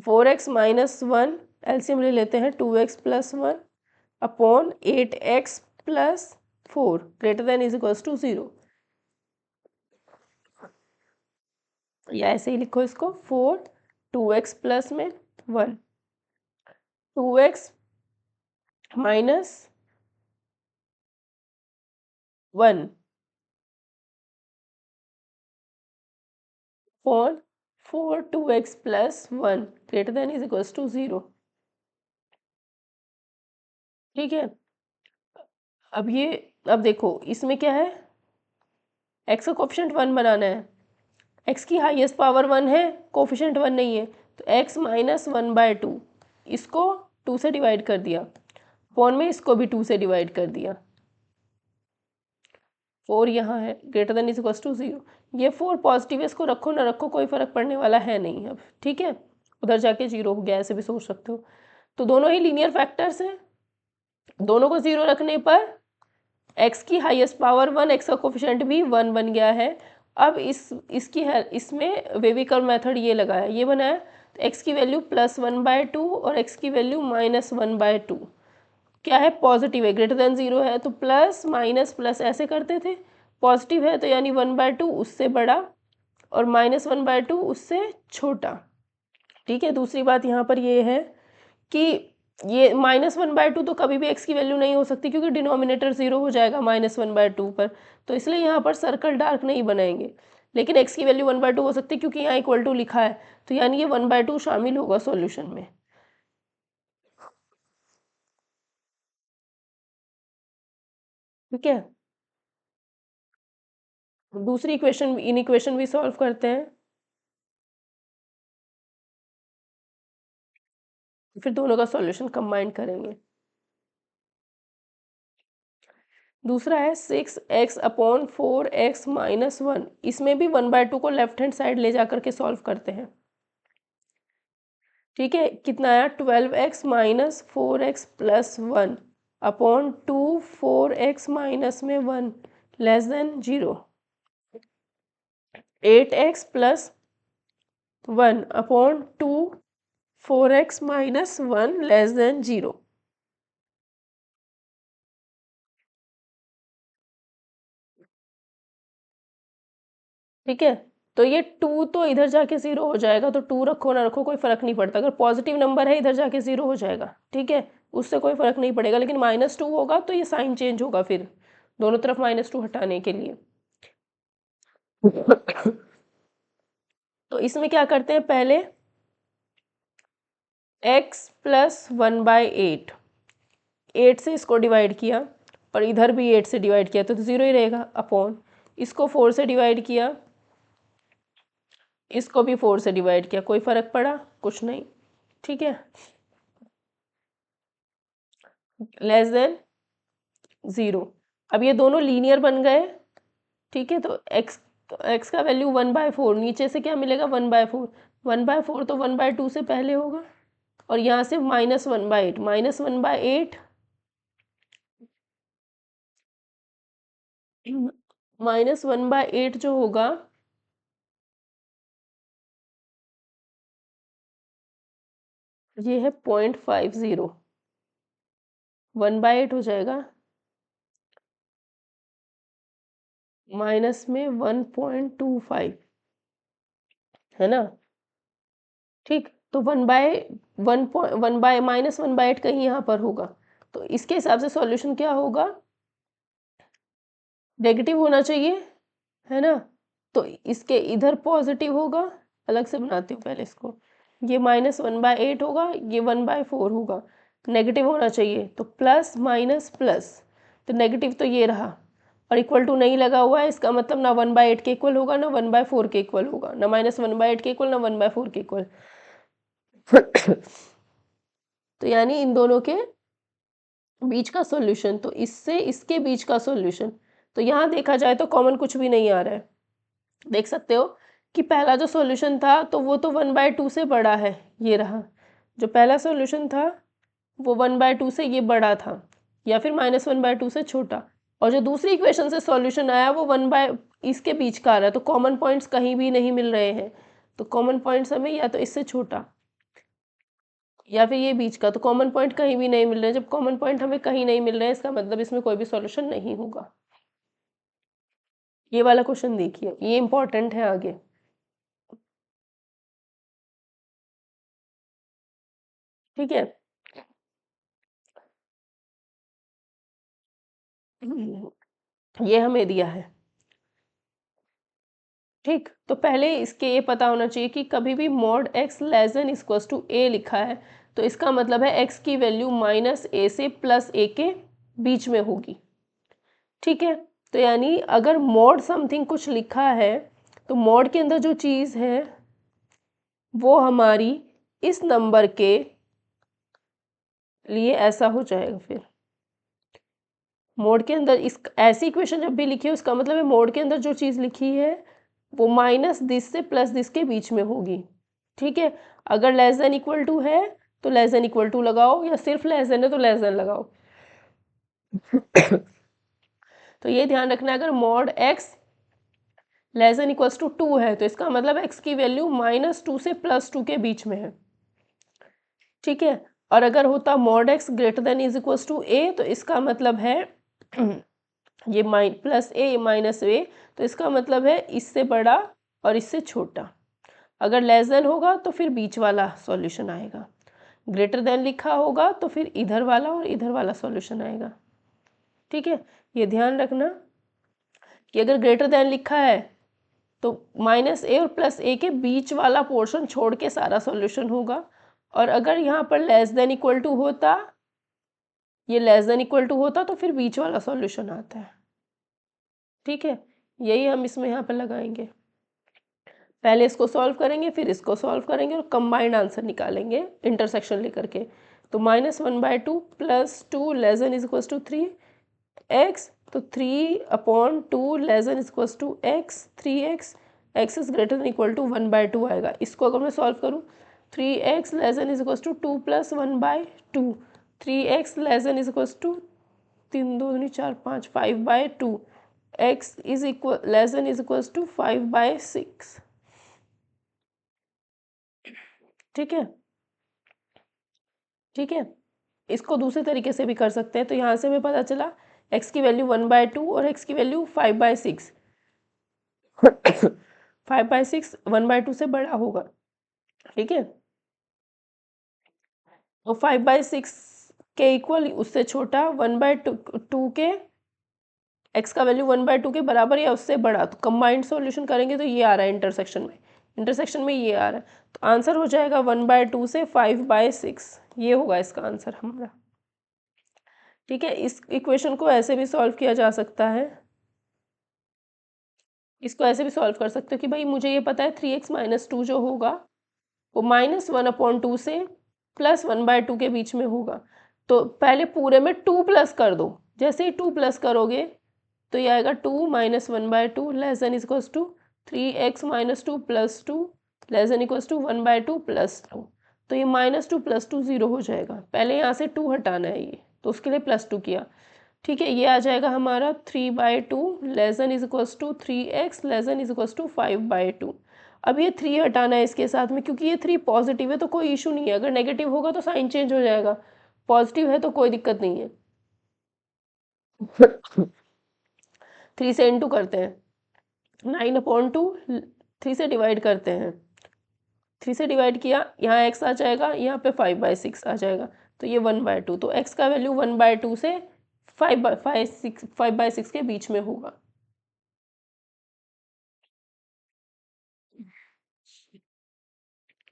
4x - 1 LCM ले लेते हैं, 2x + 1 upon 8x + 4 greater than is equals to 0। या ऐसे ही लिखो इसको, 4 2x प्लस में 1 2x minus 1 4 4 2x + 1 greater than is equals to 0। ठीक है, अब देखो इसमें क्या है, x का कोफिशिएंट 1 बनाना है। x की हाईएस्ट पावर 1 है, कोफिशिएंट 1 नहीं है, तो x - 1/2 इसको 2 से डिवाइड कर दिया, अपॉन में इसको भी 2 से डिवाइड कर दिया। 4 यहाँ है, greater than is equals to 0। ये 4 पॉजिटिव है, इसको रखो ना रखो कोई फर्क पड़ने वाला है नहीं अब। ठीक है, उधर जाके 0 हो गया, ऐसे भी सोच सकते हो। तो दोनों ही लीनियर फैक्टर्स हैं, दोनों को 0 रखने पर x की हाईएस्ट पावर 1, x का कोफिशिएंट भी 1 बन गया है। अब इसमें वेविकर मेथड ये लगाया, ये बनाया, तो x की वैल्यू +1/2 और x की वैल्यू -1/2 क्या है, पॉजिटिव है, ग्रेटर देन 0 है, तो प्लस माइनस प्लस ऐसे करते थे। पॉजिटिव है तो यानी 1/2 उससे बड़ा और -1/2 उससे छोटा। ठीक है, दूसरी बात यहाँ पर ये है कि ये -1/2 तो कभी भी x की वैल्यू नहीं हो सकती, क्योंकि डिनोमिनेटर 0 हो जाएगा -1/2 पर, तो इसलिए यहाँ पर सर्कल डार्क नहीं बनाएंगे। लेकिन x की वैल्यू 1/2 हो सकती है, क्योंकि यहाँ इक्वल टू लिखा है, तो यानी ये 1/2 शामिल होगा सॉल्यूशन में। ठीक है, दूसरी इक्वेशन, इन इक्वेशन भी सॉल्व करते हैं, फिर दोनों का सॉल्यूशन कंबाइन करेंगे। दूसरा है 6x/4x - 1, इसमें भी 1/2 को लेफ्ट हैंड साइड ले जाकर के सॉल्व करते हैं। ठीक है, कितना आया, 12x - 4x + 1 upon 2 4x minus में 1 less than 0, 8x + 1 upon 2 4x - 1 less than 0। ठीक है, तो ये 2 तो इधर जाके 0 हो जाएगा, तो 2 रखो ना रखो कोई फर्क नहीं पड़ता, अगर पॉजिटिव नंबर है इधर जाके 0 हो जाएगा। ठीक है, उससे कोई फर्क नहीं पड़ेगा, लेकिन -2 होगा तो ये साइन चेंज होगा, फिर दोनों तरफ -2 हटाने के लिए। तो इसमें क्या करते हैं, पहले x + 1/8, 8 से इसको डिवाइड किया और इधर भी 8 से डिवाइड किया, तो 0 ही रहेगा, अपॉन इसको 4 से डिवाइड किया, इसको भी 4 से डिवाइड किया, कोई फर्क पड़ा, कुछ नहीं। ठीक है, लेस देन 0। अब ये दोनों लीनियर बन गए। ठीक है, तो x का वैल्यू 1/4, नीचे से क्या मिलेगा, 1/4, 1/4 तो 1/2 से पहले होगा, और यहाँ से -1/8, -1/8 -1/8 जो होगा, ये है 0.50, 1/8 हो जाएगा माइनस में 1.25, है ना। ठीक, तो 1/1 कहीं यहाँ पर होगा, तो इसके हिसाब से सॉल्यूशन क्या होगा, नेगेटिव होना चाहिए, है ना। तो इसके इधर पॉजिटिव होगा, अलग से बनाती हूँ पहले इसको, ये -1/8 होगा, ये 1/4 होगा, नेगेटिव होना चाहिए, तो प्लस माइनस प्लस, तो नेगेटिव तो ये रहा, और इक्वल टू नहीं लगा हुआ है, इसका मतलब ना 1/8 के इक्वल होगा, ना 1/4 के इक्वल होगा, ना -1/8 के इक्वल, ना 1/4 के इक्वल। तो यानी इन दोनों के बीच का सॉल्यूशन, तो इससे इसके बीच का सॉल्यूशन, तो यहाँ देखा जाए तो कॉमन कुछ भी नहीं आ रहा है, देख सकते हो कि पहला जो सॉल्यूशन था तो वो तो 1/2 से बड़ा है, ये रहा। जो पहला सॉल्यूशन था वो 1/2 से ये बड़ा था, या फिर -1/2 से छोटा। और जो दूसरी इक्वेशन से सॉल्यूशन आया वो 1 इसके बीच का आ रहा है, तो कॉमन पॉइंट्स कहीं भी नहीं मिल रहे हैं। तो कॉमन पॉइंट्स हमें या तो इससे छोटा या फिर ये बीच का, तो कॉमन पॉइंट कहीं भी नहीं मिल रहे हैं। जब कॉमन पॉइंट हमें कहीं नहीं मिल रहे हैं, इसका मतलब इसमें कोई भी सॉल्यूशन नहीं होगा। ये वाला क्वेश्चन देखिए, ये इंपॉर्टेंट है आगे। ठीक है। ये हमें दिया है। ठीक, तो पहले इसके ये पता होना चाहिए कि कभी भी mod x less than equals to a लिखा है तो इसका मतलब है x की वैल्यू -a से +a के बीच में होगी। ठीक है, तो यानी अगर मॉड समथिंग कुछ लिखा है तो मॉड के अंदर जो चीज़ है वो हमारी इस नंबर के लिए ऐसा हो जाएगा। फिर मोड के अंदर इस ऐसी इक्वेशन जब भी लिखी हो, इसका मतलब है मोड के अंदर जो चीज़ लिखी है वो माइनस दिस से प्लस दिस के बीच में होगी। ठीक है, अगर लेस देन इक्वल टू है तो लेस देन इक्वल टू लगाओ, या सिर्फ लेस देन है तो लेस देन लगाओ। तो ये ध्यान रखना, अगर mod x less than equals to 2 है तो इसका मतलब एक्स की वैल्यू -2 से +2 के बीच में है। ठीक है, और अगर होता mod x greater than is equals to A तो इसका मतलब है ये +a -a, तो इसका मतलब है इससे बड़ा और इससे छोटा। अगर लेस देन होगा तो फिर बीच वाला सॉल्यूशन आएगा, ग्रेटर देन लिखा होगा तो फिर इधर वाला और इधर वाला सॉल्यूशन आएगा। ठीक है, ये ध्यान रखना कि अगर ग्रेटर देन लिखा है तो -a और +a के बीच वाला पोर्शन छोड़ के सारा सॉल्यूशन होगा, और अगर यहाँ पर लेस देन इक्वल टू होता, ये लेस देन इक्वल टू होता तो फिर बीच वाला सॉल्यूशन आता है। ठीक है, यही हम इसमें यहाँ पर लगाएंगे। पहले इसको सॉल्व करेंगे, फिर इसको सॉल्व करेंगे और कंबाइंड आंसर निकालेंगे इंटरसेक्शन लेकर के। तो -1/2 +2 less than is equal to 3x, तो 3/2 less than is equal to x, 3x, x is greater than equal to 1/2 आएगा। इसको अगर मैं सॉल्व करूँ, 3x less than is equal to 2 + 1/2, 3x less than is equal to 3 2 दूनी 4 5 5/2, x is equal less than is equal to 5/6। ठीक है, ठीक है, इसको दूसरे तरीके से भी कर सकते हैं। तो यहाँ से हमें पता चला x की वैल्यू 1/2 और x की वैल्यू 5/6। 5/6 1/2 से बड़ा होगा। ठीक है, तो 5/6 के इक्वल, उससे छोटा 1/2 के, x का वैल्यू 1/2 के बराबर या उससे बड़ा। तो कंबाइंड सॉल्यूशन करेंगे तो ये आ रहा है इंटरसेक्शन में, इंटरसेक्शन में ये आ रहा है। तो आंसर हो जाएगा 1/2 से 5/6, ये होगा इसका आंसर हमारा। ठीक है, इस इक्वेशन को ऐसे भी सॉल्व किया जा सकता है, इसको ऐसे भी सॉल्व कर सकते हो कि भाई मुझे ये पता है 3x - 2 जो होगा वो -1/2 से +1/2 के बीच में होगा। तो पहले पूरे में 2 प्लस कर दो, जैसे ही 2 प्लस करोगे तो ये आएगा 2 - 1/2 less than equals to 3x - 2 + 2 less than equals to 1/2 + 2। तो ये -2 + 2 0 हो जाएगा। पहले यहाँ से 2 हटाना है ये, तो उसके लिए +2 किया। ठीक है, ये आ जाएगा हमारा 3/2 less than is equals to 3x less than is equals to 5/2। अब ये 3 हटाना है इसके साथ में, क्योंकि ये 3 पॉजिटिव है तो कोई इशू नहीं है। अगर नेगेटिव होगा तो साइन चेंज हो जाएगा, पॉजिटिव है तो कोई दिक्कत नहीं है। 3 से इंटू करते हैं, 9/2 3 से डिवाइड करते हैं, 3 से डिवाइड किया, यहाँ x आ जाएगा, यहाँ पे 5/6 आ जाएगा, तो ये 1/2। तो x का वैल्यू 1/2 से 5/6 के बीच में होगा।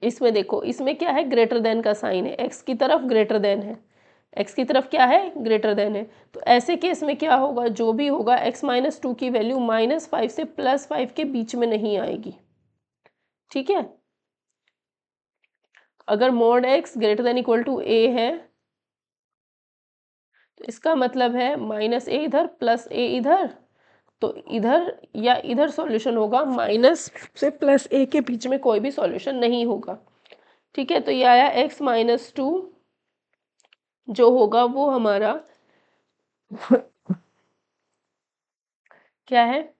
इसमें देखो, इसमें क्या है, ग्रेटर देन का साइन है, x की तरफ ग्रेटर देन है, x की तरफ क्या है, ग्रेटर देन है। तो ऐसे केस में क्या होगा, जो भी होगा x - 2 की वैल्यू -5 से +5 के बीच में नहीं आएगी। ठीक है, अगर mod x greater than equal to a है तो इसका मतलब है -a इधर +a इधर, तो इधर या इधर सॉल्यूशन होगा, माइनस से प्लस ए के बीच में कोई भी सॉल्यूशन नहीं होगा। ठीक है, तो ये आया x-2 जो होगा वो हमारा क्या है,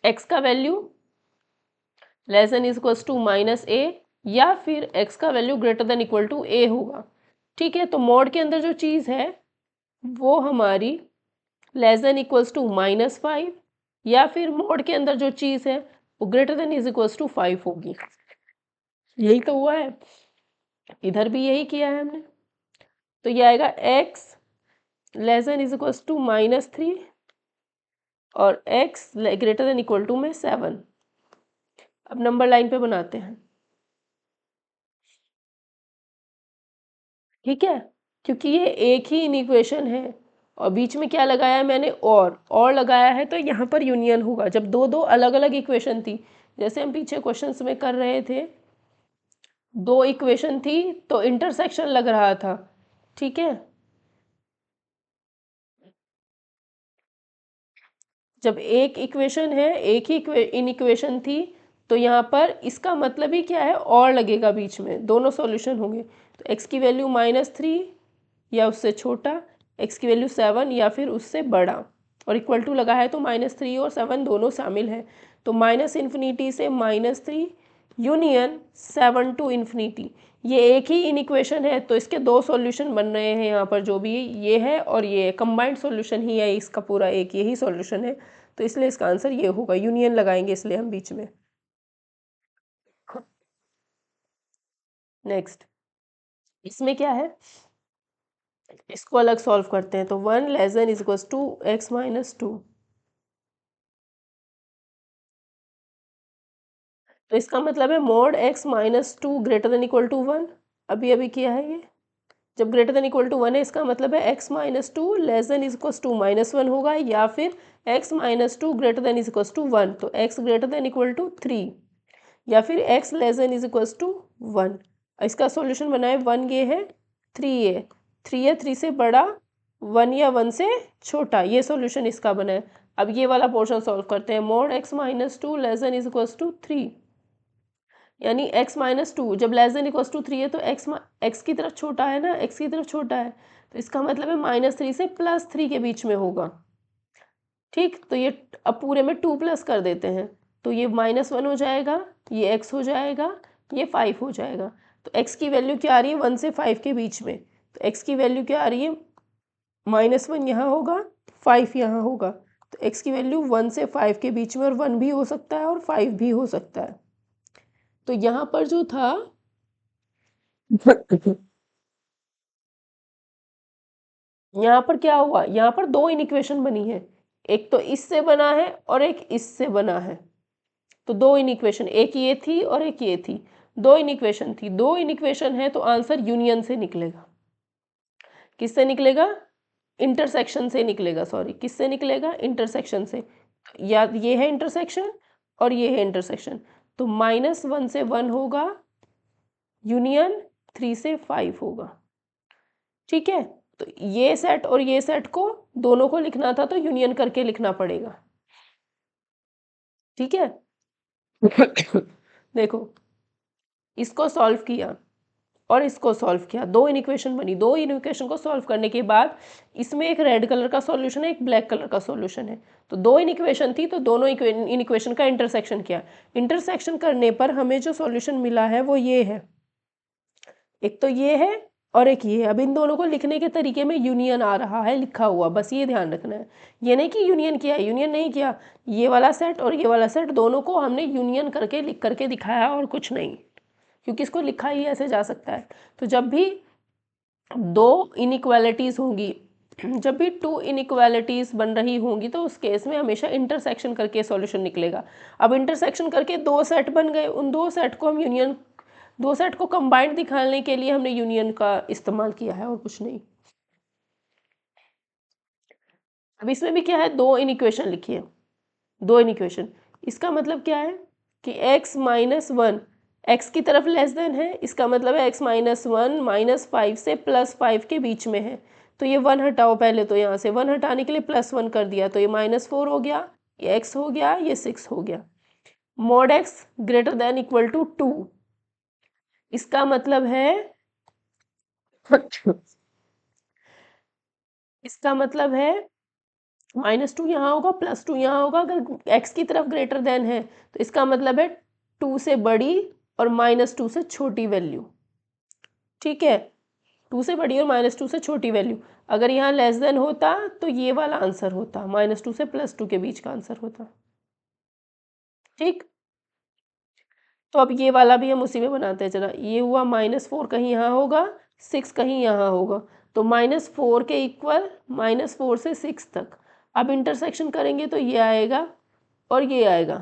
x का value less than is equals to minus A, या फिर x का value greater than equal to A होगा। ठीक है, तो मॉड के अंदर जो चीज़ है वो हमारी लेस देन इक्वल्स टू -5, या फिर मॉड के अंदर जो चीज़ है वो greater than is equals to 5 होगी। यही तो हुआ है, इधर भी यही किया है हमने। तो ये आएगा x less than is equals to -3 और x greater than equal to में 7। अब नंबर लाइन पे बनाते हैं। ठीक है, क्योंकि ये एक ही इनइक्वेशन है और बीच में क्या लगाया है मैंने, और लगाया है, तो यहाँ पर यूनियन होगा। जब दो दो अलग अलग इक्वेशन थी, जैसे हम पीछे क्वेश्चंस में कर रहे थे, दो इक्वेशन थी तो इंटरसेक्शन लग रहा था। ठीक है, जब एक इक्वेशन है, एक ही इन इक्वेशन थी, तो यहाँ पर इसका मतलब ही क्या है, और लगेगा बीच में, दोनों सॉल्यूशन होंगे। तो x की वैल्यू -3 या उससे छोटा, x की वैल्यू 7 या फिर उससे बड़ा, और इक्वल टू लगा है तो -3 और 7 दोनों शामिल है। तो -∞ से -3 यूनियन 7 टू इन्फिनिटी, ये एक ही इनइक्वेशन है, तो इसके दो सॉल्यूशन बन रहे हैं यहाँ पर, जो भी ये है और ये कंबाइंड सॉल्यूशन ही है इसका पूरा, एक यही सॉल्यूशन है। तो इसलिए इसका आंसर ये होगा, यूनियन लगाएंगे इसलिए हम बीच में। नेक्स्ट, इसमें क्या है, इसको अलग सॉल्व करते हैं। तो 1 less than is equal to x-2, तो इसका मतलब है mod x-2 greater than equal to 1। अभी अभी किया है ये, जब ग्रेटर देन इक्वल टू 1 है, इसका मतलब है x-2 less than is equal to -1 होगा, या फिर x-2 greater than is equal to 1, तो x greater than equal to 3, या फिर x less than is equal to 1। इसका सॉल्यूशन बना है 1, ये है 3a, 3 है 3 से बड़ा, 1 या 1 से छोटा, ये सॉल्यूशन इसका बना है। अब ये वाला पोर्शन सॉल्व करते हैं। Mod x-2 less than is equal to 3, यानी x-2 जब लेस देन इक्वल टू 3 है, तो x की तरफ छोटा है ना, x की तरफ छोटा है, तो इसका मतलब है -3 से +3 के बीच में होगा। ठीक, तो ये अब पूरे में 2 प्लस कर देते हैं, तो ये -1 हो जाएगा, ये x हो जाएगा, ये 5 हो जाएगा। तो x की वैल्यू क्या आ रही है, 1 से 5 के बीच में, तो x की वैल्यू क्या आ रही है, -1 यहाँ होगा, 5 यहाँ होगा, तो x की वैल्यू 1 से 5 के बीच में, और 1 भी हो सकता है और 5 भी हो सकता है। तो यहाँ पर जो था यहाँ पर क्या हुआ, यहाँ पर दो इनइक्वेशन बनी है, एक तो इससे बना है और एक इससे बना है। तो दो इनइक्वेशन, एक ये थी और एक ये थी, दो इनइक्वेशन थी, दो इनइक्वेशन है, तो आंसर यूनियन से निकलेगा। किससे निकलेगा, इंटरसेक्शन से निकलेगा, सॉरी, किससे निकलेगा, इंटरसेक्शन से। या ये है इंटरसेक्शन और ये है इंटरसेक्शन, तो -1 से 1 होगा, यूनियन 3 से 5 होगा। ठीक है, तो ये सेट और ये सेट को दोनों को लिखना था, तो यूनियन करके लिखना पड़ेगा। ठीक है देखो, इसको सॉल्व किया और इसको सॉल्व किया, दो इनइक्वेशन बनी, दो इनइक्वेशन को सॉल्व करने के बाद इसमें एक रेड कलर का सॉल्यूशन है, एक ब्लैक कलर का सॉल्यूशन है। तो दो इनइक्वेशन थी, तो दोनों इनइक्वेशन का इंटरसेक्शन किया। इंटरसेक्शन करने पर हमें जो सॉल्यूशन मिला है वो ये है, एक तो ये है और एक ये है। अब इन दोनों को लिखने के तरीके में यूनियन आ रहा है लिखा हुआ, बस ये ध्यान रखना है। ये नहीं कि यूनियन किया है, यूनियन नहीं किया, ये वाला सेट और ये वाला सेट दोनों को हमने यूनियन करके लिख करके दिखाया और कुछ नहीं, क्योंकि इसको लिखा ही ऐसे जा सकता है। तो जब भी दो इनइक्वालिटीज़ होंगी, जब भी टू इनइक्वालिटीज़ बन रही होंगी, तो उस केस में हमेशा इंटरसेक्शन करके सॉल्यूशन निकलेगा। अब इंटरसेक्शन करके दो सेट बन गए, उन दो सेट को हम यूनियन, दो सेट को कंबाइंड दिखाने के लिए हमने यूनियन का इस्तेमाल किया है और कुछ नहीं। अब इसमें भी क्या है, दो इनइक्वेशन लिखी है, दो इनइक्वेशन, इसका मतलब क्या है कि x-1 x की तरफ लेस देन है, इसका मतलब है x-1 -5 से +5 के बीच में है। तो ये 1 हटाओ पहले, तो यहाँ से 1 हटाने के लिए +1 कर दिया, तो ये -4 हो गया, ये x हो गया, ये 6 हो गया। Mod x greater than equal to 2, इसका मतलब है इसका मतलब है -2 यहाँ होगा, +2 यहाँ होगा। अगर x की तरफ ग्रेटर देन है तो इसका मतलब है 2 से बड़ी और -2 से छोटी वैल्यू। ठीक है, 2 से बड़ी और -2 से छोटी वैल्यू। अगर यहाँ लेस देन होता तो ये वाला आंसर होता, -2 से +2 के बीच का आंसर होता। ठीक, तो अब ये वाला भी हम उसी में बनाते हैं। चला, ये हुआ -4 कहीं यहाँ होगा, 6 कहीं यहाँ होगा, तो -4 के इक्वल -4 से 6 तक। अब इंटरसेक्शन करेंगे तो ये आएगा और ये आएगा।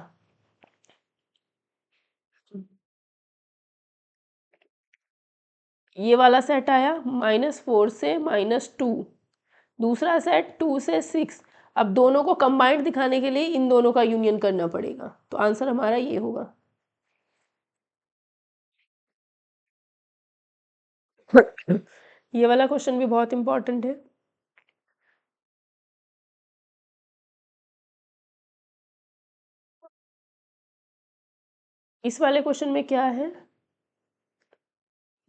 ये वाला सेट आया -4 से -2, दूसरा सेट 2 से 6। अब दोनों को कंबाइंड दिखाने के लिए इन दोनों का यूनियन करना पड़ेगा, तो आंसर हमारा ये होगा। ये वाला क्वेश्चन भी बहुत इंपॉर्टेंट है। इस वाले क्वेश्चन में क्या है,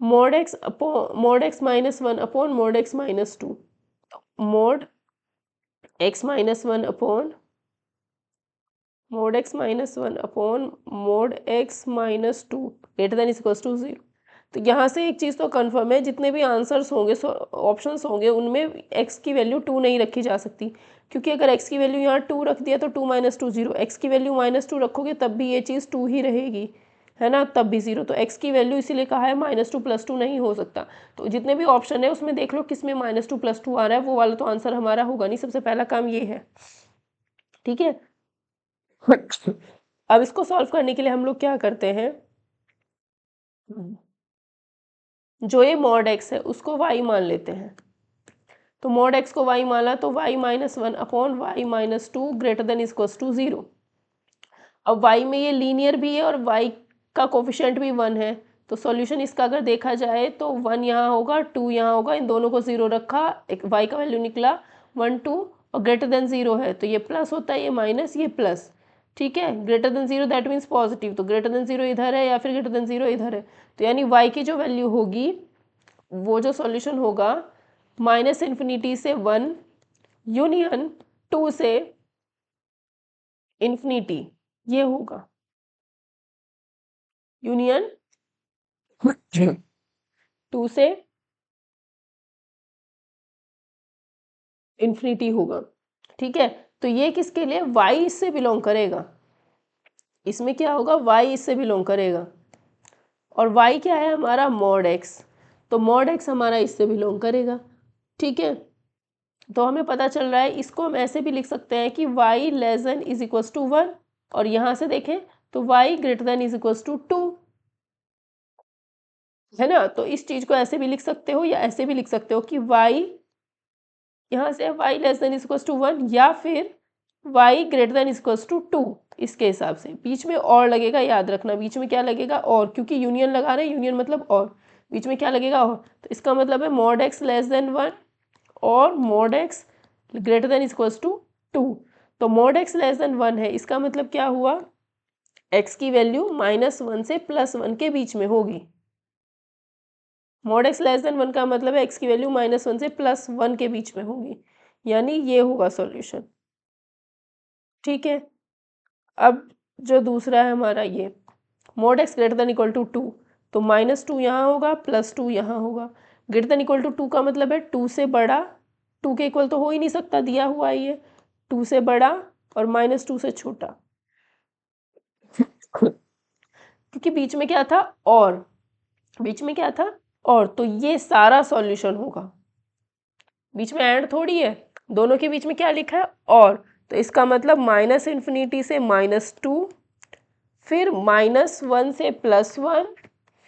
mod x -1 upon mod x -2, mod x -1 upon mod x -1 upon mod x -2 greater than equals to 0। तो यहाँ से एक चीज़ तो कंफर्म है, जितने भी आंसर्स होंगे, ऑप्शंस होंगे, उनमें x की वैल्यू 2 नहीं रखी जा सकती, क्योंकि अगर x की वैल्यू यहाँ 2 रख दिया तो 2 - 2 0, x की वैल्यू -2 रखोगे तब भी ये चीज़ 2 ही रहेगी, है ना, तब भी 0। तो x की वैल्यू इसीलिए कहा है -2 + 2 नहीं हो सकता। तो जितने भी ऑप्शन है उसमें देख लो किस में -2 + 2 आ रहा है, वो वाला तो आंसर हमारा होगा नहीं। सबसे पहला काम ये है। ठीक है, अब इसको सॉल्व करने के लिए हम लोग क्या करते हैं, जो ये mod x है उसको y मान लेते हैं। तो mod x को y माना तो y -1 upon y -2 greater than equals to 0। अब y में ये लीनियर भी है और y का कोफिशिएंट भी 1 है, तो सॉल्यूशन इसका अगर देखा जाए तो 1 यहाँ होगा, 2 यहाँ होगा, इन दोनों को 0 रखा, एक y का वैल्यू निकला 1 2 और ग्रेटर देन 0 है तो ये प्लस होता है, ये माइनस, ये प्लस। ठीक है, greater then 0 that means positive, तो ग्रेटर देन 0 इधर है या फिर ग्रेटर देन 0 इधर है, तो यानी y की जो वैल्यू होगी, वो जो सॉल्यूशन होगा, -∞ से 1 यूनियन 2 से इन्फिनिटी, ये होगा यूनियन 2 से इन्फिनिटी होगा। ठीक है, तो ये किसके लिए, y इससे बिलोंग करेगा, इसमें क्या होगा, y इससे बिलोंग करेगा, और y क्या है हमारा mod x, तो mod x हमारा इससे बिलोंग करेगा। ठीक है, तो हमें पता चल रहा है, इसको हम ऐसे भी लिख सकते हैं कि y less than is equals to 1, और यहाँ से देखें तो y greater than is equals to 2, है ना। तो इस चीज को ऐसे भी लिख सकते हो या ऐसे भी लिख सकते हो कि y, यहाँ से y less than is equals to 1 या फिर y greater than is equals to 2। इसके हिसाब से बीच में और लगेगा, याद रखना, बीच में क्या लगेगा, और, क्योंकि यूनियन लगा रहे हैं, यूनियन मतलब और, बीच में क्या लगेगा, और। तो इसका मतलब है mod x लेस देन 1 और mod x greater than equals to 2। तो mod x लेस देन 1 है, इसका मतलब क्या हुआ, x की वैल्यू -1 से +1 के बीच में होगी। mod x लेस देन 1 का मतलब है x की वैल्यू -1 से +1 के बीच में होगी, यानी ये होगा सॉल्यूशन। ठीक है, अब जो दूसरा है हमारा ये mod x greater than equal to 2, तो -2 यहाँ होगा, +2 यहाँ होगा। ग्रेटर देन इक्वल टू 2 का मतलब है 2 से बड़ा, 2 के इक्वल तो हो ही नहीं सकता, दिया हुआ है ये, 2 से बड़ा और -2 से छोटा, क्योंकि बीच में क्या था, और, बीच में क्या था, और, तो ये सारा सॉल्यूशन होगा। बीच में एंड थोड़ी है, दोनों के बीच में क्या लिखा है, और, तो इसका मतलब -∞ से -2, फिर -1 से +1,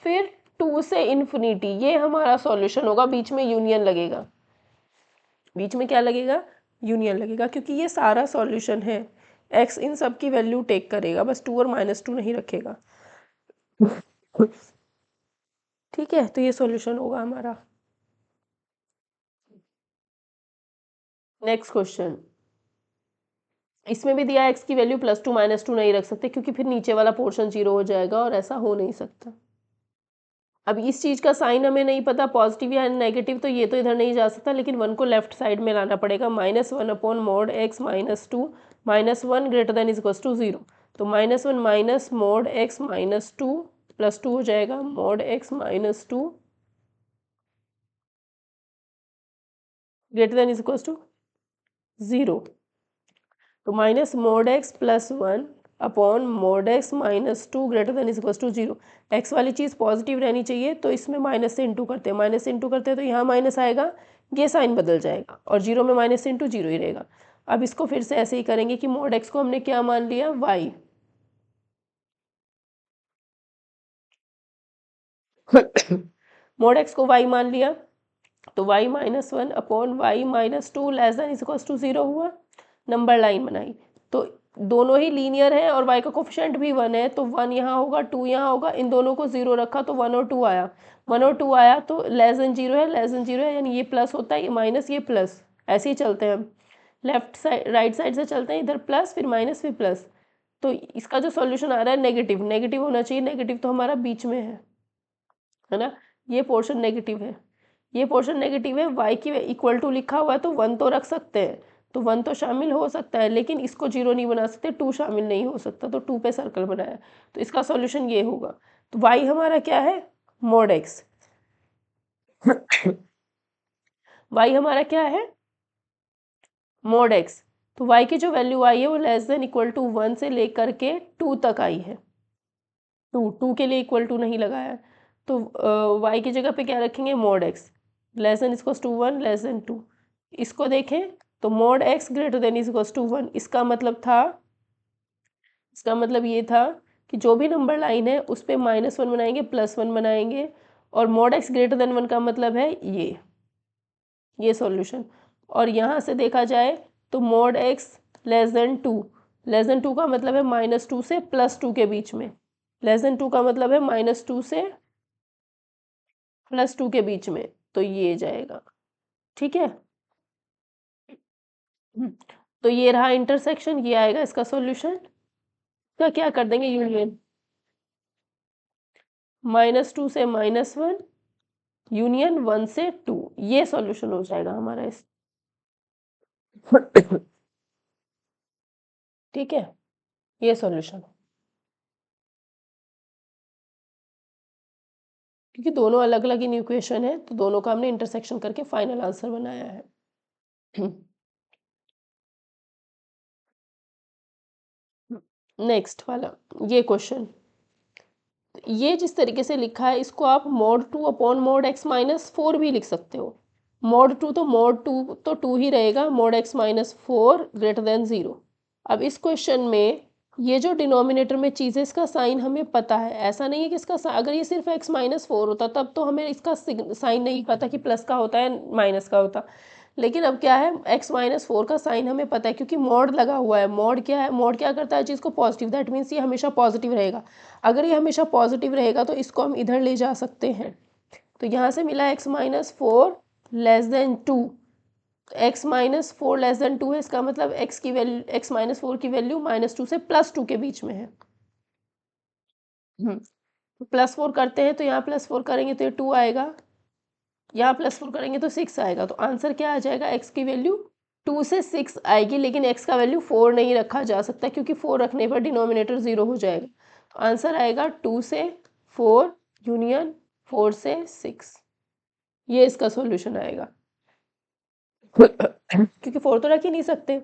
फिर 2 से इन्फिनिटी, ये हमारा सॉल्यूशन होगा। बीच में यूनियन लगेगा, बीच में क्या लगेगा, यूनियन लगेगा, क्योंकि ये सारा सॉल्यूशन है। x इन सब की वैल्यू टेक करेगा, बस 2 और -2 नहीं रखेगा। ठीक है, तो ये सॉल्यूशन होगा हमारा। नेक्स्ट क्वेश्चन, इसमें भी दिया x की वैल्यू +2 -2 नहीं रख सकते क्योंकि फिर नीचे वाला पोर्शन 0 हो जाएगा और ऐसा हो नहीं सकता। अब इस चीज़ का साइन हमें नहीं पता पॉजिटिव या नेगेटिव, तो ये तो इधर नहीं जा सकता, लेकिन 1 को लेफ्ट साइड में लाना पड़ेगा। -1/mod x -2 -1 greater than is equals to 0। तो -1 माइनस mod x -2 +2 हो जाएगा mod x -2 greater than is equals to 0। तो minus mod x +1 upon mod x -2 greater than is equals to 0। X वाली चीज़ positive रहनी चाहिए, तो इसमें माइनस से इंटू करते हैं, माइनस से इंटू करते हैं तो यहाँ माइनस आएगा, ये साइन बदल जाएगा और 0 में माइनस से इंटू 0 ही रहेगा। अब इसको फिर से ऐसे ही करेंगे कि mod x को हमने क्या मान लिया, y। mod x को y मान लिया, तो y -1 upon y -2 less than is equals to 0 हुआ। नंबर लाइन बनाई तो दोनों ही लीनियर है और y का कोफिशिएंट भी 1 है, तो 1 यहाँ होगा 2 यहाँ होगा, इन दोनों को 0 रखा तो 1 और 2 आया, 1 और 2 आया तो लेस देन 0 है, लेस देन 0 है, यानी ये प्लस होता है, ये माइनस, ये प्लस, ऐसे ही चलते हैं हम। लेफ्ट साइड राइट साइड से चलते हैं, इधर प्लस फिर माइनस फिर प्लस। तो इसका जो सॉल्यूशन आ रहा है नेगेटिव, नेगेटिव होना चाहिए, नेगेटिव तो हमारा बीच में है ना, ये पोर्शन नेगेटिव है, ये पोर्शन नेगेटिव है। y की इक्वल टू लिखा हुआ है तो 1 तो रख सकते हैं, तो 1 तो शामिल हो सकता है, लेकिन इसको 0 नहीं बना सकते, 2 शामिल नहीं हो सकता, तो 2 पे सर्कल बनाया, तो इसका सॉल्यूशन ये होगा। तो y हमारा क्या है, mod x। y हमारा क्या है, mod x। तो y की जो वैल्यू आई है वो लेस देन इक्वल टू 1 से लेकर के 2 तक आई है। 2 के लिए इक्वल टू नहीं लगाया है, तो y की जगह पे क्या रखेंगे, mod x less than equals to 1 less than 2। इसको देखें तो mod x greater than is equals to 1, इसका मतलब था, इसका मतलब ये था कि जो भी नंबर लाइन है उस पर -1 बनाएंगे +1 बनाएंगे, और mod x ग्रेटर देन 1 का मतलब है ये सॉल्यूशन। और यहाँ से देखा जाए तो mod x less than 2, less than 2 का मतलब है -2 से +2 के बीच में, लेस देन 2 का मतलब है -2 से +2 के बीच में, तो ये जाएगा, ठीक है। हम्म, तो ये रहा इंटरसेक्शन, ये आएगा इसका सॉल्यूशन। इसका क्या कर देंगे, यूनियन, -2 से -1 यूनियन 1 से 2, ये सॉल्यूशन हो जाएगा हमारा इस। ठीक है, ये सॉल्यूशन, क्योंकि दोनों अलग अलग इन इक्वेशन है तो दोनों का हमने इंटरसेक्शन करके फाइनल आंसर बनाया है। नेक्स्ट वाला ये क्वेश्चन, ये जिस तरीके से लिखा है इसको आप mod 2 अपॉन mod x -4 भी लिख सकते हो। mod 2 तो 2 ही रहेगा, mod x -4 ग्रेटर देन 0। अब इस क्वेश्चन में ये जो डिनोमिनेटर में चीज़ है इसका साइन हमें पता है, ऐसा नहीं है कि इसका अगर ये सिर्फ x -4 होता तब तो हमें इसका साइन नहीं पता कि प्लस का होता है माइनस का होता, लेकिन अब क्या है, x -4 का साइन हमें पता है क्योंकि मॉड लगा हुआ है। मॉड क्या है, मॉड क्या करता है चीज़ को पॉजिटिव, दैट मीन्स ये हमेशा पॉजिटिव रहेगा। अगर ये हमेशा पॉजिटिव रहेगा तो इसको हम इधर ले जा सकते हैं, तो यहाँ से मिला x -4 less than 2, x -4 less than 2 है, इसका मतलब x की वैल्यू, x -4 की वैल्यू -2 से +2 के बीच में है। तो +4 करते हैं तो यहाँ +4 करेंगे तो ये 2 आएगा, यहाँ +4 करेंगे तो 6 आएगा, तो आंसर क्या आ जाएगा, x की वैल्यू 2 से 6 आएगी, लेकिन x का वैल्यू 4 नहीं रखा जा सकता क्योंकि 4 रखने पर डिनोमिनेटर 0 हो जाएगा, तो आंसर आएगा 2 से 4 यूनियन 4 से 6, ये इसका सॉल्यूशन आएगा। क्योंकि 4 तो रख ही नहीं सकते,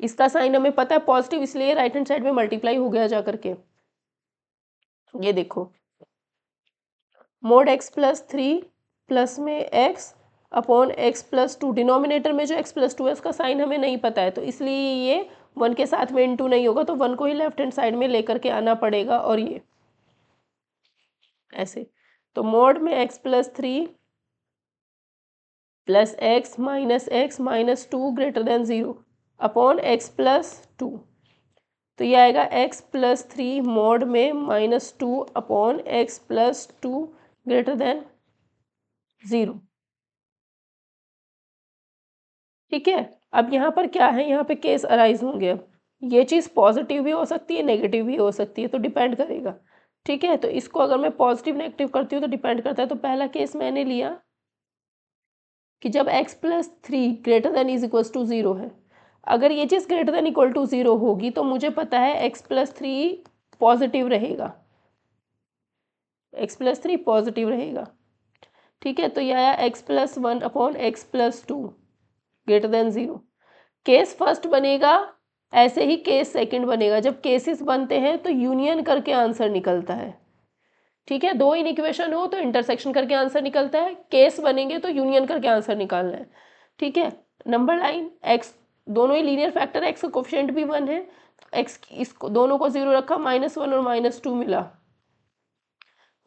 इसका साइन हमें पता है पॉजिटिव, इसलिए राइट हैंड साइड में मल्टीप्लाई हो गया जा करके। ये देखो mod x +3 प्लस में x अपॉन x +2, डिनोमिनेटर में जो x +2 है उसका साइन हमें नहीं पता है, तो इसलिए ये 1 के साथ में इनटू नहीं होगा, तो 1 को ही लेफ्ट हैंड साइड में लेकर के आना पड़ेगा, और ये ऐसे। तो मोड में x +3 plus x -2 greater then 0 upon x +2, तो ये आएगा x +3 मोड में -2 अपॉन x +2 ग्रेटर देन 0। ठीक है। अब यहाँ पर क्या है, यहाँ पे केस अराइज होंगे। अब ये चीज़ पॉजिटिव भी हो सकती है, नेगेटिव भी हो सकती है, तो डिपेंड करेगा। ठीक है, तो इसको अगर मैं पॉजिटिव नेगेटिव करती हूँ तो डिपेंड करता है। तो पहला केस मैंने लिया कि जब x+3 greater than is equal to 0 है, अगर ये चीज़ ग्रेटर देन इक्वल टू 0 होगी तो मुझे पता है x+3 पॉजिटिव रहेगा, x+3 पॉजिटिव रहेगा। ठीक है, तो ये आया x+1 upon x+2 greater than 0। Case first बनेगा, ऐसे ही केस सेकंड बनेगा। जब केसेस बनते हैं तो यूनियन करके आंसर निकलता है। ठीक है, दो इनइक्वेशन हो तो इंटरसेक्शन करके आंसर निकलता है, केस बनेंगे तो यूनियन करके आंसर निकालना है। ठीक है, नंबर लाइन x, दोनों ही लीनियर फैक्टर, x का कोफिशिएंट भी 1 है, x इसको दोनों को 0 रखा, -1 और -2 मिला।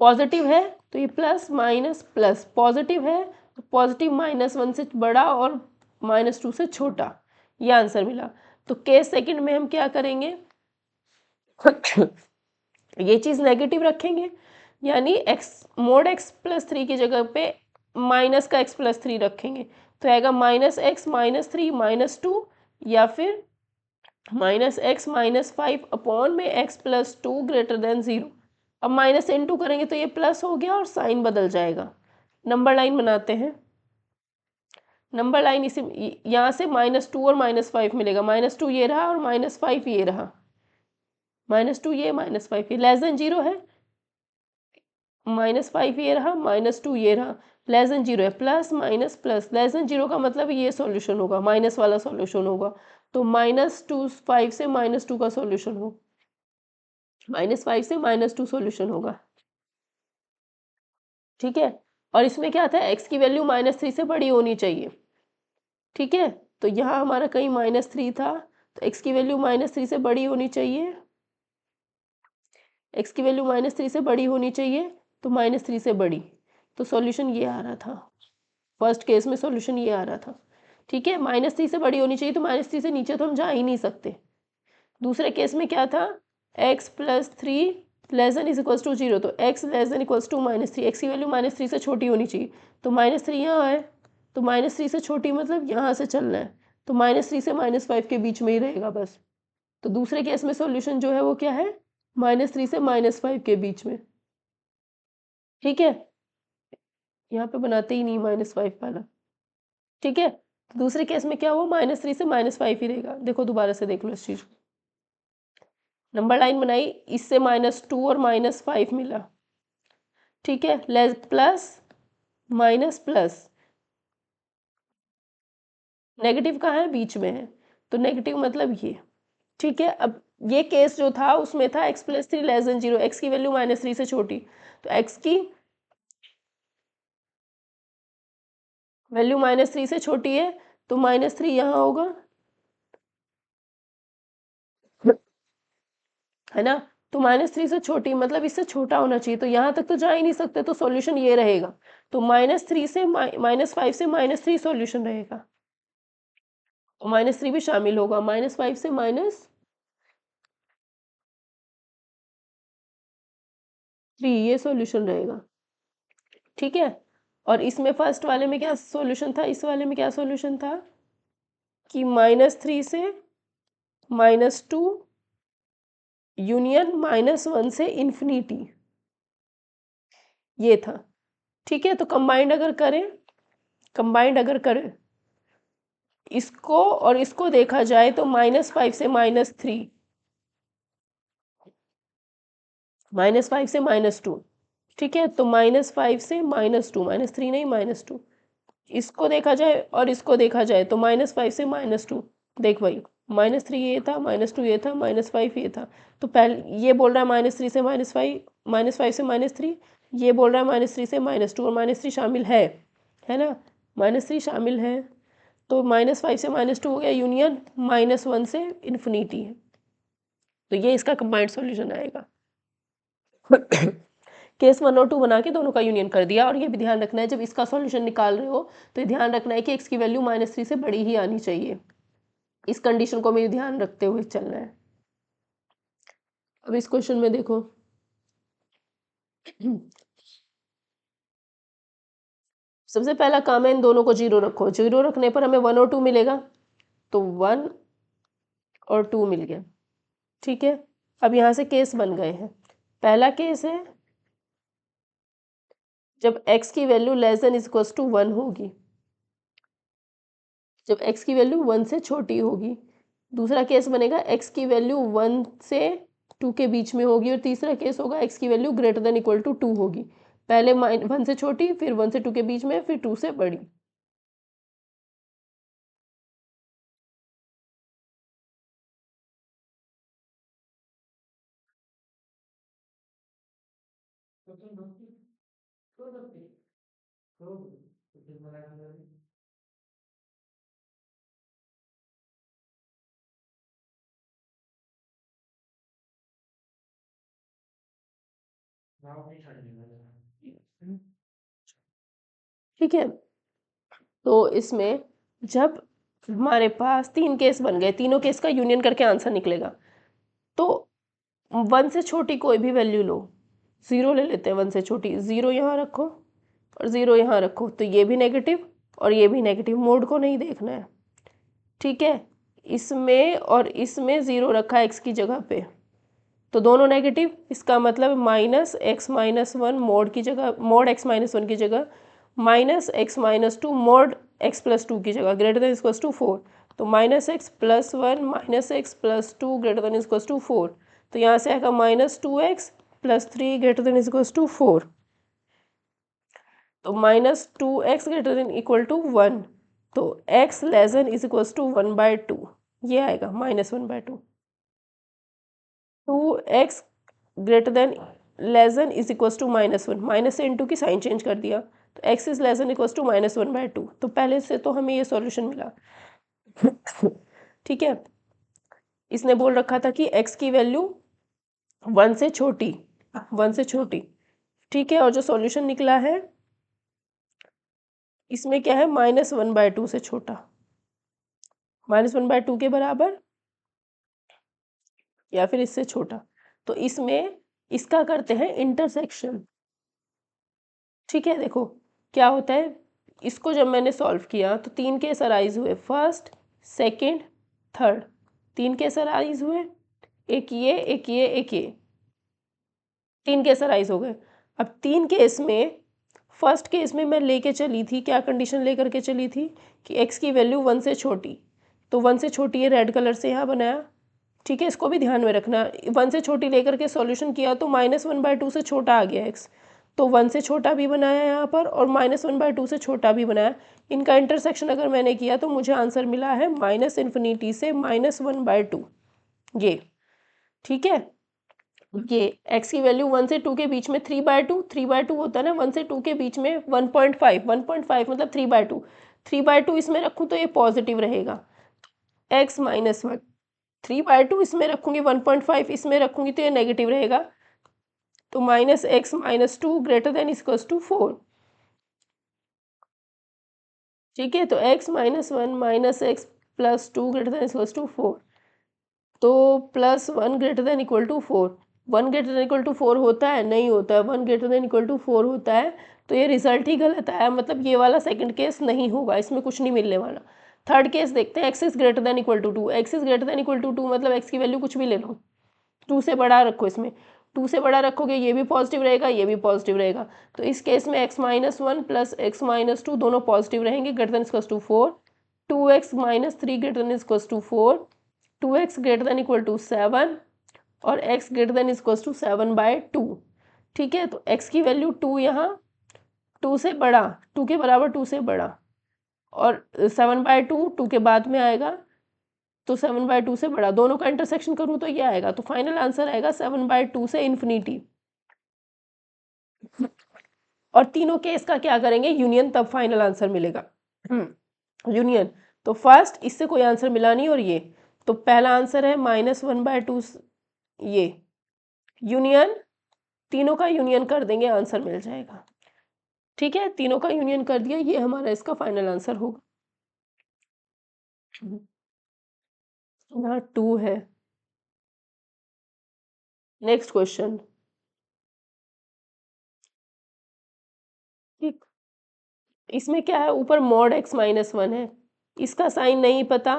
पॉजिटिव है तो ये प्लस माइनस प्लस, पॉजिटिव है तो पॉजिटिव -1 से बड़ा और -2 से छोटा, ये आंसर मिला। तो केस सेकंड में हम क्या करेंगे ये चीज़ नेगेटिव रखेंगे, यानी मोड x+3 की जगह पे माइनस का x+3 रखेंगे, तो आएगा -x -3 -2, या फिर -x -5 अपॉन में x+2 ग्रेटर देन 0। अब माइनस इंटू करेंगे तो ये प्लस हो गया और साइन बदल जाएगा। नंबर लाइन बनाते हैं। नंबर लाइन इसे यहाँ से -2 और -5 मिलेगा, -2 ये रहा और -5 ये रहा, -2 ये -5 ये, लेस देन 0 है, -5 ये रहा, -2 ये रहा, लेस देन 0 है, plus minus plus, less than 0 का मतलब ये सॉल्यूशन होगा, माइनस वाला सॉल्यूशन होगा। तो -5 से -2 का सॉल्यूशन हो, -5 से -2 सॉल्यूशन होगा। ठीक है, और इसमें क्या था, x की वैल्यू -3 से बड़ी होनी चाहिए। ठीक है, तो यहाँ हमारा कहीं -3 था, तो x की वैल्यू -3 से बड़ी होनी चाहिए, x की वैल्यू -3 से बड़ी होनी चाहिए, तो -3 से बड़ी, तो सॉल्यूशन ये आ रहा था। फर्स्ट केस में सॉल्यूशन ये आ रहा था। ठीक है, -3 से बड़ी होनी चाहिए, तो -3 से नीचे तो हम जा ही नहीं सकते। दूसरे केस में क्या था, x+3 less than is equals to 0, तो x less than equals to -3, x की वैल्यू -3 से छोटी होनी चाहिए, तो -3 यहाँ है, तो -3 से छोटी मतलब यहाँ से चलना है, तो -3 से -5 के बीच में ही रहेगा बस। तो दूसरे केस में सॉल्यूशन जो है वो क्या है, -3 से -5 के बीच में। ठीक है, यहाँ पे बनाते ही नहीं -5 वाला। ठीक है, तो दूसरे केस में क्या हुआ, -3 से -5 ही रहेगा। देखो दोबारा से देख लो इस चीज़ को, नंबर लाइन बनाई, इससे -2 और -5 मिला। ठीक है, less plus minus plus, negative कहाँ है, बीच में है, तो नेगेटिव मतलब ये। ठीक है, अब ये केस जो था उसमें था x+3 लेस देन 0, x की वैल्यू -3 से छोटी, तो x की वैल्यू -3 से छोटी है, तो -3 यहाँ होगा, है ना। तो -3 से छोटी मतलब इससे छोटा होना चाहिए, तो यहाँ तक तो जा ही नहीं सकते, तो सॉल्यूशन ये रहेगा। तो -3 से -5 से -3 सॉल्यूशन रहेगा, -3 भी शामिल होगा, -5 से -3 ये सॉल्यूशन रहेगा। ठीक है, और इसमें फर्स्ट वाले में क्या सॉल्यूशन था, इस वाले में क्या सॉल्यूशन था कि -3 से -2 यूनियन -1 से इन्फिनिटी, ये था। ठीक है, तो कंबाइंड अगर करें इसको और इसको देखा जाए तो -5 से -3, -5 से -2। ठीक है, तो -5 से -2, -3 नहीं -2, इसको देखा जाए और इसको देखा जाए तो -5 से -2, देख भाई, -3 ये था, -2 ये था, -5 ये था, तो पहले ये बोल रहा है -3 से -5, -5 से -3, ये बोल रहा है -3 से -2, और -3 शामिल है ना, -3 शामिल है, तो -5 से -2 हो गया यूनियन, -1 से इन्फिनिटी है, तो ये इसका कंबाइंड सॉल्यूशन आएगा। केस 1 और 2 बना के दोनों का यूनियन कर दिया, और ये भी ध्यान रखना है जब इसका सॉल्यूशन निकाल रहे हो तो ये ध्यान रखना है कि x की वैल्यू -3 से बड़ी ही आनी चाहिए, इस कंडीशन को भी ध्यान रखते हुए चलना है। अब इस क्वेश्चन में देखो सबसे पहला काम है इन दोनों को 0 रखो, 0 रखने पर हमें 1 और 2 मिलेगा, तो 1 और 2 मिल गया। ठीक है, अब यहाँ से केस बन गए हैं। पहला केस है जब x की value less than equal to 1 होगी, जब x की वैल्यू 1 से छोटी होगी। दूसरा केस बनेगा x की वैल्यू 1 से 2 के बीच में होगी, और तीसरा केस होगा x की value greater than equal to 2 होगी। पहले 1 से छोटी, फिर 1 से 2 के बीच में, फिर 2 से बड़ी। ठीक है, तो इसमें जब हमारे पास 3 केस बन गए, तीनों केस का यूनियन करके आंसर निकलेगा। तो 1 से छोटी कोई भी वैल्यू लो, 0 ले लेते हैं 1 से छोटी, 0 यहाँ रखो और 0 यहाँ रखो, तो ये भी नेगेटिव और ये भी नेगेटिव, मोड को नहीं देखना है। ठीक है, इसमें और इसमें 0 रखा है x की जगह पे, तो दोनों नेगेटिव, इसका मतलब minus x minus one mod की जगह, मोड x माइनस वन की जगह minus x minus two mod x plus two की जगह ग्रेटर देन इक्वल्स टू 4, तो minus x plus one minus x plus two greater than equals to 4, तो यहाँ से आएगा minus 2x plus 3 greater than equals to 4, तो minus 2x greater than equal to 1, तो x less than is equals to 1/2, ये आएगा -1/2। 2x greater than less than is equals to -1, minus से into की साइन चेंज कर दिया, तो x is less than equals to -1/2, तो पहले से तो हमें ये सॉल्यूशन मिला। ठीक है, इसने बोल रखा था कि x की वैल्यू 1 से छोटी, 1 से छोटी। ठीक है, और जो सॉल्यूशन निकला है इसमें क्या है, -1/2 से छोटा, -1/2 के बराबर या फिर इससे छोटा। तो इसमें इसका करते हैं इंटरसेक्शन। ठीक है, देखो क्या होता है, इसको जब मैंने सॉल्व किया तो 3 केस अराइज हुए, first second third, 3 case arise हुए, एक ये एक ये एक ये, 3 केस अराइज हो गए। अब 3 केस में फर्स्ट केस में मैं लेके चली थी, क्या कंडीशन लेकर के चली थी कि x की वैल्यू 1 से छोटी, तो 1 से छोटी ये रेड कलर से यहाँ बनाया। ठीक है, इसको भी ध्यान में रखना, 1 से छोटी लेकर के सॉल्यूशन किया तो -1/2 से छोटा आ गया x, तो 1 से छोटा भी बनाया यहाँ पर और -1/2 से छोटा भी बनाया। इनका इंटरसेक्शन अगर मैंने किया तो मुझे आंसर मिला है -∞ से -1/2, ये। ठीक है, ये x की वैल्यू 1 से 2 के बीच में 3/2, 3/2 होता है ना, 1 से 2 के बीच में 1.5, 1.5 मतलब 3/2, 3/2 इसमें रखूँ तो ये पॉजिटिव रहेगा, x -1, 3/2 इसमें रखूँगी, 1.5 इसमें रखूँगी तो ये नेगेटिव रहेगा, तो -x -2 greater than equals to 4। ठीक है, तो x -1 -x plus 2 greater than equals to 4, तो +1 greater than equal to 4, 1 greater than equal to 4 होता है, नहीं होता है, 1 ग्रेटर देन इक्वल टू 4 होता है, तो ये रिजल्ट ही गलत आया, मतलब ये वाला सेकंड केस नहीं होगा, इसमें कुछ नहीं मिलने वाला। थर्ड केस देखते हैं, x is greater than equal to 2, x is greater than equal to 2 मतलब x की वैल्यू कुछ भी ले लो, 2 से बड़ा रखो, इसमें 2 से बड़ा रखोगे ये भी पॉजिटिव रहेगा, ये भी पॉजिटिव रहेगा, तो इस केस में x-1 प्लस x-2 दोनों पॉजिटिव रहेंगे, greater than equals to 4, 2x-3 greater than equals to 4, 2x greater than equal to 7 और x greater than equals to 7/2। ठीक है, तो x की वैल्यू 2 यहाँ 2 से बड़ा, 2 के बराबर 2 से बड़ा, और 7/2 2 के बाद में आएगा, तो 7/2 से बड़ा, दोनों का इंटरसेक्शन करूँ तो ये आएगा, तो फाइनल आंसर आएगा 7/2 से इन्फिनिटी। और तीनों केस का क्या करेंगे, यूनियन, तब फाइनल आंसर मिलेगा। यूनियन, तो फर्स्ट इससे कोई आंसर मिला नहीं, और ये तो पहला आंसर है -1/2, ये यूनियन, तीनों का यूनियन कर देंगे आंसर मिल जाएगा। ठीक है, तीनों का यूनियन कर दिया, ये हमारा इसका फाइनल आंसर होगा। यहाँ 2 है। Next question. ठीक, इसमें क्या है, ऊपर मॉड x माइनस वन है, इसका साइन नहीं पता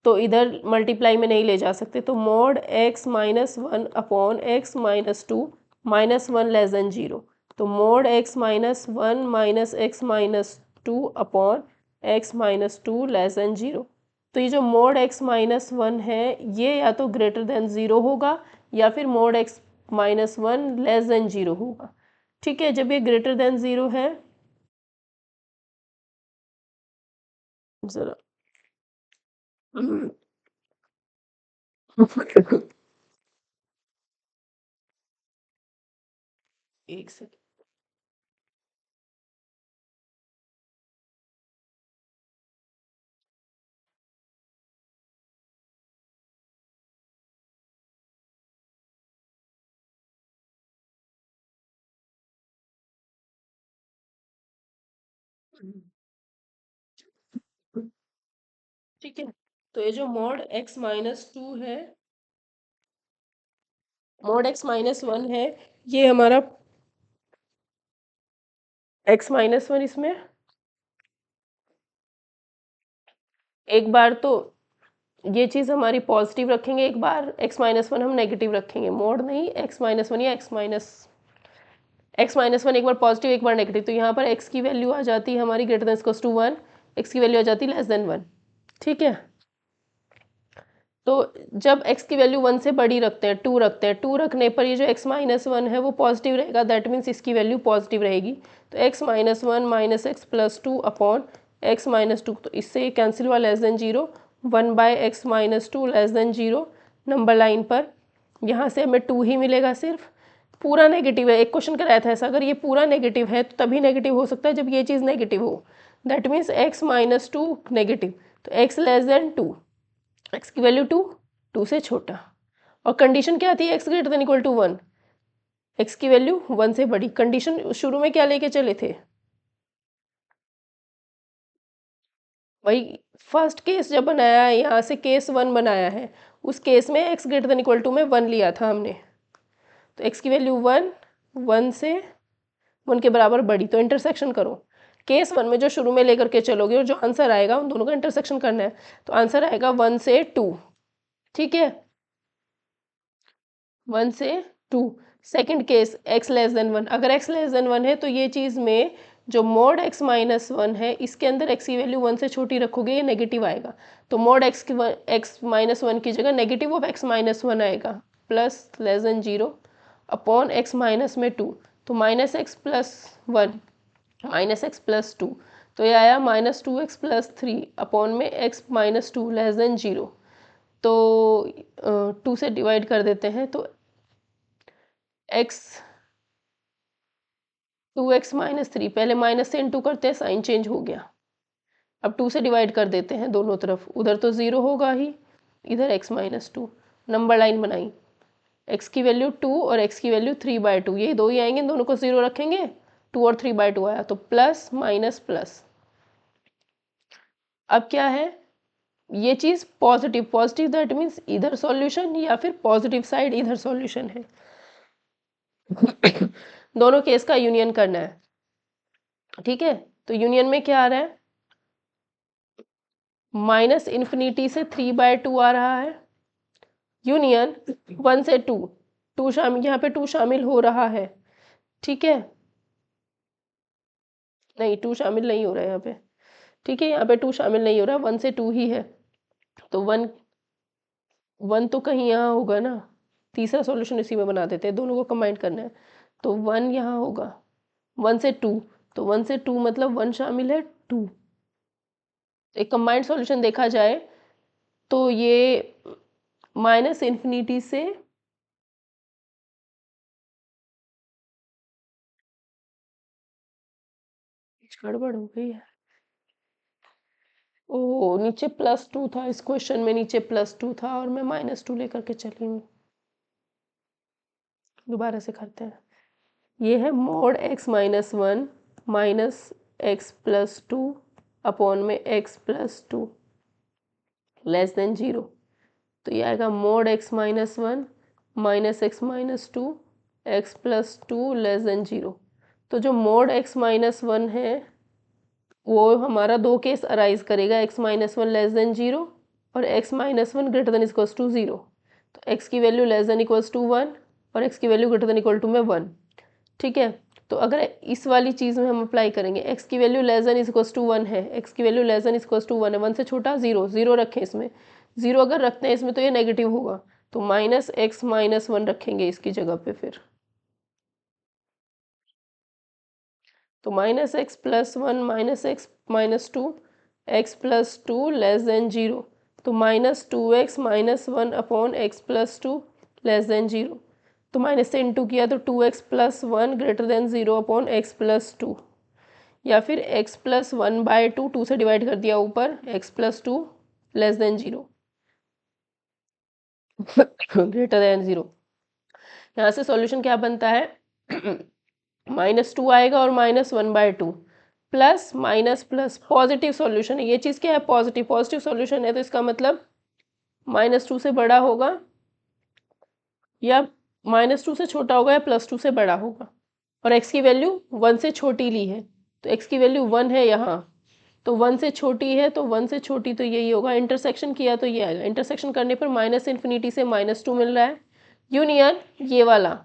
तो इधर मल्टीप्लाई में नहीं ले जा सकते, तो mod x minus one upon x minus two minus one less than zero, तो mod x minus one minus x minus two upon x minus two less than zero. तो ये जो मॉड x माइनस वन है ये या तो greater than zero होगा या फिर mod x minus one less than zero होगा। ठीक है, जब ये ग्रेटर देन ज़ीरो है, ज़रा एक सेकंड। ठीक है, तो ये जो मॉड x माइनस टू है, मॉड x माइनस वन है, ये हमारा x माइनस वन, इसमें एक बार तो ये चीज़ हमारी पॉजिटिव रखेंगे, एक बार x माइनस वन हम नेगेटिव रखेंगे, मॉड नहीं x माइनस वन या एक्स माइनस वन एक बार पॉजिटिव एक बार नेगेटिव, तो यहाँ पर x की वैल्यू आ जाती है हमारी greater than equals to one, x की वैल्यू आ जाती है लेस देन वन। ठीक है, तो जब x की वैल्यू वन से बड़ी रखते हैं, टू रखते हैं, टू रखने पर ये जो x माइनस वन है वो पॉजिटिव रहेगा, दैट मीन्स इसकी वैल्यू पॉजिटिव रहेगी, तो x minus one minus x plus two upon x minus to, तो इससे कैंसिल हुआ less than zero, one by x minus two less than zero, number line पर यहाँ से हमें टू ही मिलेगा सिर्फ, पूरा नेगेटिव है, एक क्वेश्चन कराया था ऐसा, अगर ये पूरा नेगेटिव है तो तभी नेगेटिव हो सकता है जब ये चीज़ नेगेटिव हो, that means x minus two negative, तो x less than two, x की वैल्यू टू, टू से छोटा, और कंडीशन क्या थी, x greater than equal to one, x की वैल्यू वन से बड़ी। कंडीशन शुरू में क्या लेके चले थे, वही फर्स्ट केस जब बनाया है, यहाँ से केस वन बनाया है, उस केस में x greater than equal to में वन लिया था हमने, तो एक्स की वैल्यू वन, वन से वन के बराबर बड़ी, तो इंटरसेक्शन करो, केस वन में जो शुरू में लेकर के चलोगे और जो आंसर आएगा उन दोनों का इंटरसेक्शन करना है, तो आंसर आएगा वन से टू। ठीक है, वन से two. Second case x less than one, अगर एक्स लेस देन वन है तो ये चीज़ में जो मॉड एक्स माइनस वन है इसके अंदर एक्स की वैल्यू वन से छोटी रखोगे ये नेगेटिव आएगा, तो मॉड एक्स की एक्स माइनस वन की जगह negative of x minus one आएगा, plus less than zero upon x minus में टू, तो minus x plus one minus x plus two, तो ये आया minus two x plus three upon में x minus two less than zero, तो two से divide कर देते हैं, तो x two x minus three, पहले माइनस से इंटू करते हैं साइन चेंज हो गया, अब टू से डिवाइड कर देते हैं दोनों तरफ, उधर तो ज़ीरो होगा ही, इधर x minus to, number line बनाई, एक्स की वैल्यू टू और एक्स की वैल्यू थ्री बाय टू, ये दो ही आएंगे, इन दोनों को ज़ीरो रखेंगे, टू और थ्री बाय टू आया, तो प्लस माइनस प्लस। अब क्या है, ये चीज़ पॉजिटिव, पॉजिटिव दैट मीन्स इधर सॉल्यूशन या फिर पॉजिटिव साइड इधर सॉल्यूशन है दोनों केस का यूनियन करना है। ठीक है, तो यूनियन में क्या आ रहा है, माइनस इन्फिनिटी से थ्री बाय टू आ रहा है, यूनियन वन से टू, टू शामिल, यहाँ पे टू शामिल हो रहा है। ठीक है, नहीं टू शामिल नहीं हो रहा है यहाँ पे, ठीक है, यहाँ पे टू शामिल नहीं हो रहा, वन से टू ही है, तो वन, वन तो कहीं यहाँ होगा ना, तीसरा सॉल्यूशन इसी में बना देते हैं, दोनों को कंबाइन करना है, तो वन यहाँ होगा, वन से टू, तो वन से टू मतलब वन शामिल है, टू, एक कंबाइंड सॉल्यूशन देखा जाए तो ये माइनस इन्फिनिटी से गड़बड़ हो गई है, ओह नीचे प्लस टू था, इस क्वेश्चन में नीचे प्लस टू था और मैं माइनस टू लेकर के चली हूँ, दोबारा से करते हैं, ये है mod x minus one minus x plus two upon में x plus two less than zero, तो ये आएगा mod x minus one minus x minus two x plus two less than zero, तो जो मोड एक्स माइनस वन है वो हमारा दो केस अराइज करेगा, x minus one less than 0 और x minus one greater than equals to 0। तो x की value less than equals to 1 और x की value greater than equal to में 1। ठीक है, तो अगर इस वाली चीज़ में हम अप्लाई करेंगे, x की value less than equals to 1 है, x की value less than equals to 1 है, 1 से छोटा 0, 0 रखें इसमें, 0 अगर रखते हैं इसमें तो ये नेगेटिव होगा, तो माइनस एक्स माइनस वन रखेंगे इसकी जगह पे फिर। तो minus x plus one minus x minus two, x plus two less than 0, तो minus two x minus one upon x plus two less than 0। तो माइनस से इंटू किया तो 2x plus one greater then 0 upon x plus to, या फिर x plus one by two, 2 से divide कर दिया ऊपर, x plus two less than 0 greater than 0। यहाँ से सॉल्यूशन क्या बनता है माइनस टू आएगा और minus one by two plus minus plus, positive solution है ये चीज़, क्या है पॉजिटिव, पॉजिटिव सॉल्यूशन है, तो इसका मतलब माइनस टू से बड़ा होगा या माइनस टू से छोटा होगा या प्लस टू से बड़ा होगा, और x की वैल्यू 1 से छोटी ली है, तो x की वैल्यू 1 है यहाँ, तो 1 से छोटी है, तो 1 से छोटी तो यही होगा, इंटरसेक्शन किया तो ये आएगा, इंटरसेक्शन करने पर माइनस इन्फिनिटी से माइनस टू मिल रहा है, यूनियन ये वाला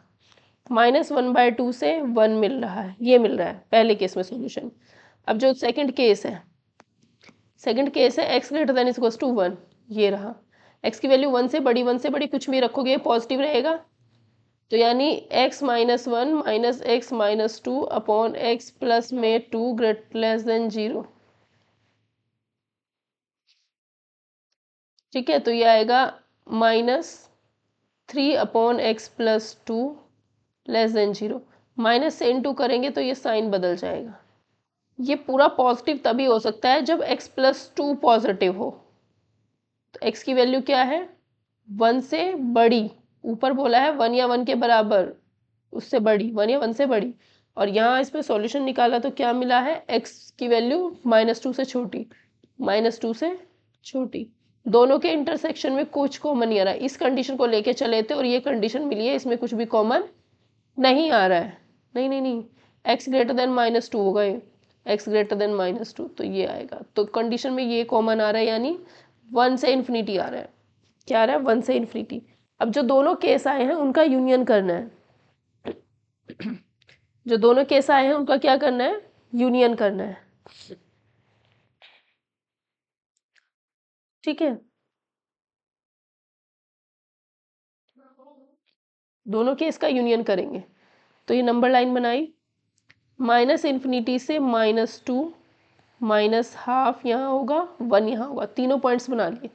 माइनस वन बाय टू से 1 मिल रहा है, ये मिल रहा है पहले केस में सॉल्यूशन। अब जो सेकंड केस है, सेकंड केस है x greater than equals to 1, ये रहा, x की वैल्यू 1 से बड़ी, 1 से बड़ी कुछ भी रखोगे पॉजिटिव रहेगा, तो यानी x minus one minus x minus two upon x plus में टू ग्रेटर लेस देन 0। ठीक है, तो ये आएगा minus three upon x plus two less than 0, minus से इनटू करेंगे तो ये साइन बदल जाएगा। ये पूरा पॉजिटिव तभी हो सकता है जब x प्लस टू पॉजिटिव हो, तो x की वैल्यू क्या है 1 से बड़ी, ऊपर बोला है 1 या 1 के बराबर, उससे बड़ी, 1 या 1 से बड़ी, और यहाँ इस पे सॉल्यूशन निकाला तो क्या मिला है x की वैल्यू माइनस टू से छोटी, माइनस टू से छोटी, दोनों के इंटरसेक्शन में कुछ कॉमन नहीं आ रहा है, इस कंडीशन को लेके चले थे और ये कंडीशन मिली है, इसमें कुछ भी कॉमन नहीं आ रहा है, नहीं नहीं नहीं, x greater then minus two होगा ये, x greater then minus two, तो ये आएगा, तो कंडीशन में ये कॉमन आ रहा है, यानी 1 से इन्फिनिटी आ रहा है, क्या आ रहा है 1 से इन्फिनिटी। अब जो दोनों केस आए हैं उनका यूनियन करना है, जो दोनों केस आए हैं उनका क्या करना है, यूनियन करना है। ठीक है, दोनों केस का यूनियन करेंगे, तो ये नंबर लाइन बनाई, माइनस इन्फिनिटी से माइनस टू, माइनस हाफ यहाँ होगा, 1 यहाँ होगा, तीनों पॉइंट्स बना लिए,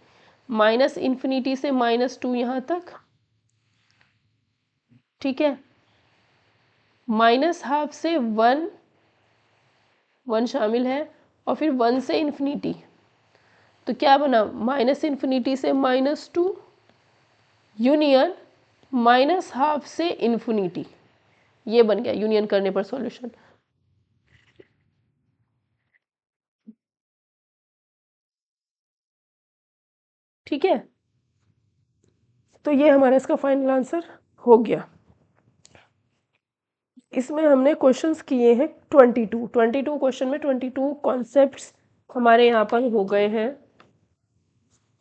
माइनस इन्फिनिटी से माइनस टू यहाँ तक, ठीक है, माइनस हाफ से 1, 1 शामिल है, और फिर 1 से इन्फिनिटी, तो क्या बना माइनस इन्फिनिटी से minus two union minus half से इन्फिनिटी, ये बन गया यूनियन करने पर सॉल्यूशन। ठीक है, तो ये हमारा इसका फाइनल आंसर हो गया। इसमें हमने क्वेश्चंस किए हैं 22 क्वेश्चन में 22 कॉन्सेप्ट्स हमारे यहाँ पर हो गए हैं।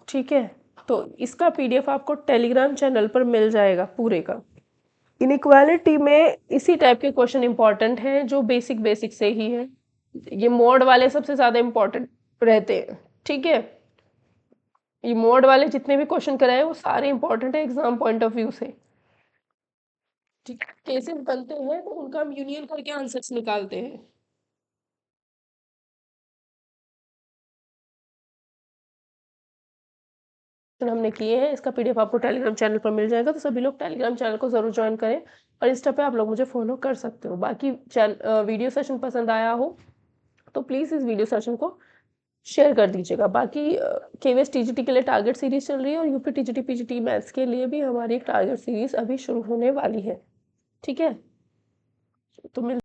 ठीक है, तो इसका पीडीएफ आपको टेलीग्राम चैनल पर मिल जाएगा पूरे का। इनइक्वालिटी में इसी टाइप के क्वेश्चन इंपॉर्टेंट हैं जो बेसिक बेसिक से ही है, ये मोड वाले सबसे ज़्यादा इंपॉर्टेंट रहते हैं। ठीक है, ये मोड वाले जितने भी क्वेश्चन कराए वो सारे इंपॉर्टेंट है एग्जाम पॉइंट ऑफ व्यू से। ठीक, केसेस बनते हैं तो उनका हम यूनियन करके आंसर्स निकालते हैं। हमने किए हैं, इसका पीडीएफ आपको टेलीग्राम चैनल पर मिल जाएगा, तो सभी लोग टेलीग्राम चैनल को ज़रूर ज्वाइन करें, और इंस्टा पे आप लोग मुझे फॉलो कर सकते हो। बाकी वीडियो सेशन पसंद आया हो तो प्लीज़ इस वीडियो सेशन को शेयर कर दीजिएगा। बाकी केवीएस टीजीटी के लिए टारगेट सीरीज चल रही है, और यूपी टीजीटी पीजीटी मैथ्स के लिए भी हमारी एक टारगेट सीरीज अभी शुरू होने वाली है। ठीक है, तो मिल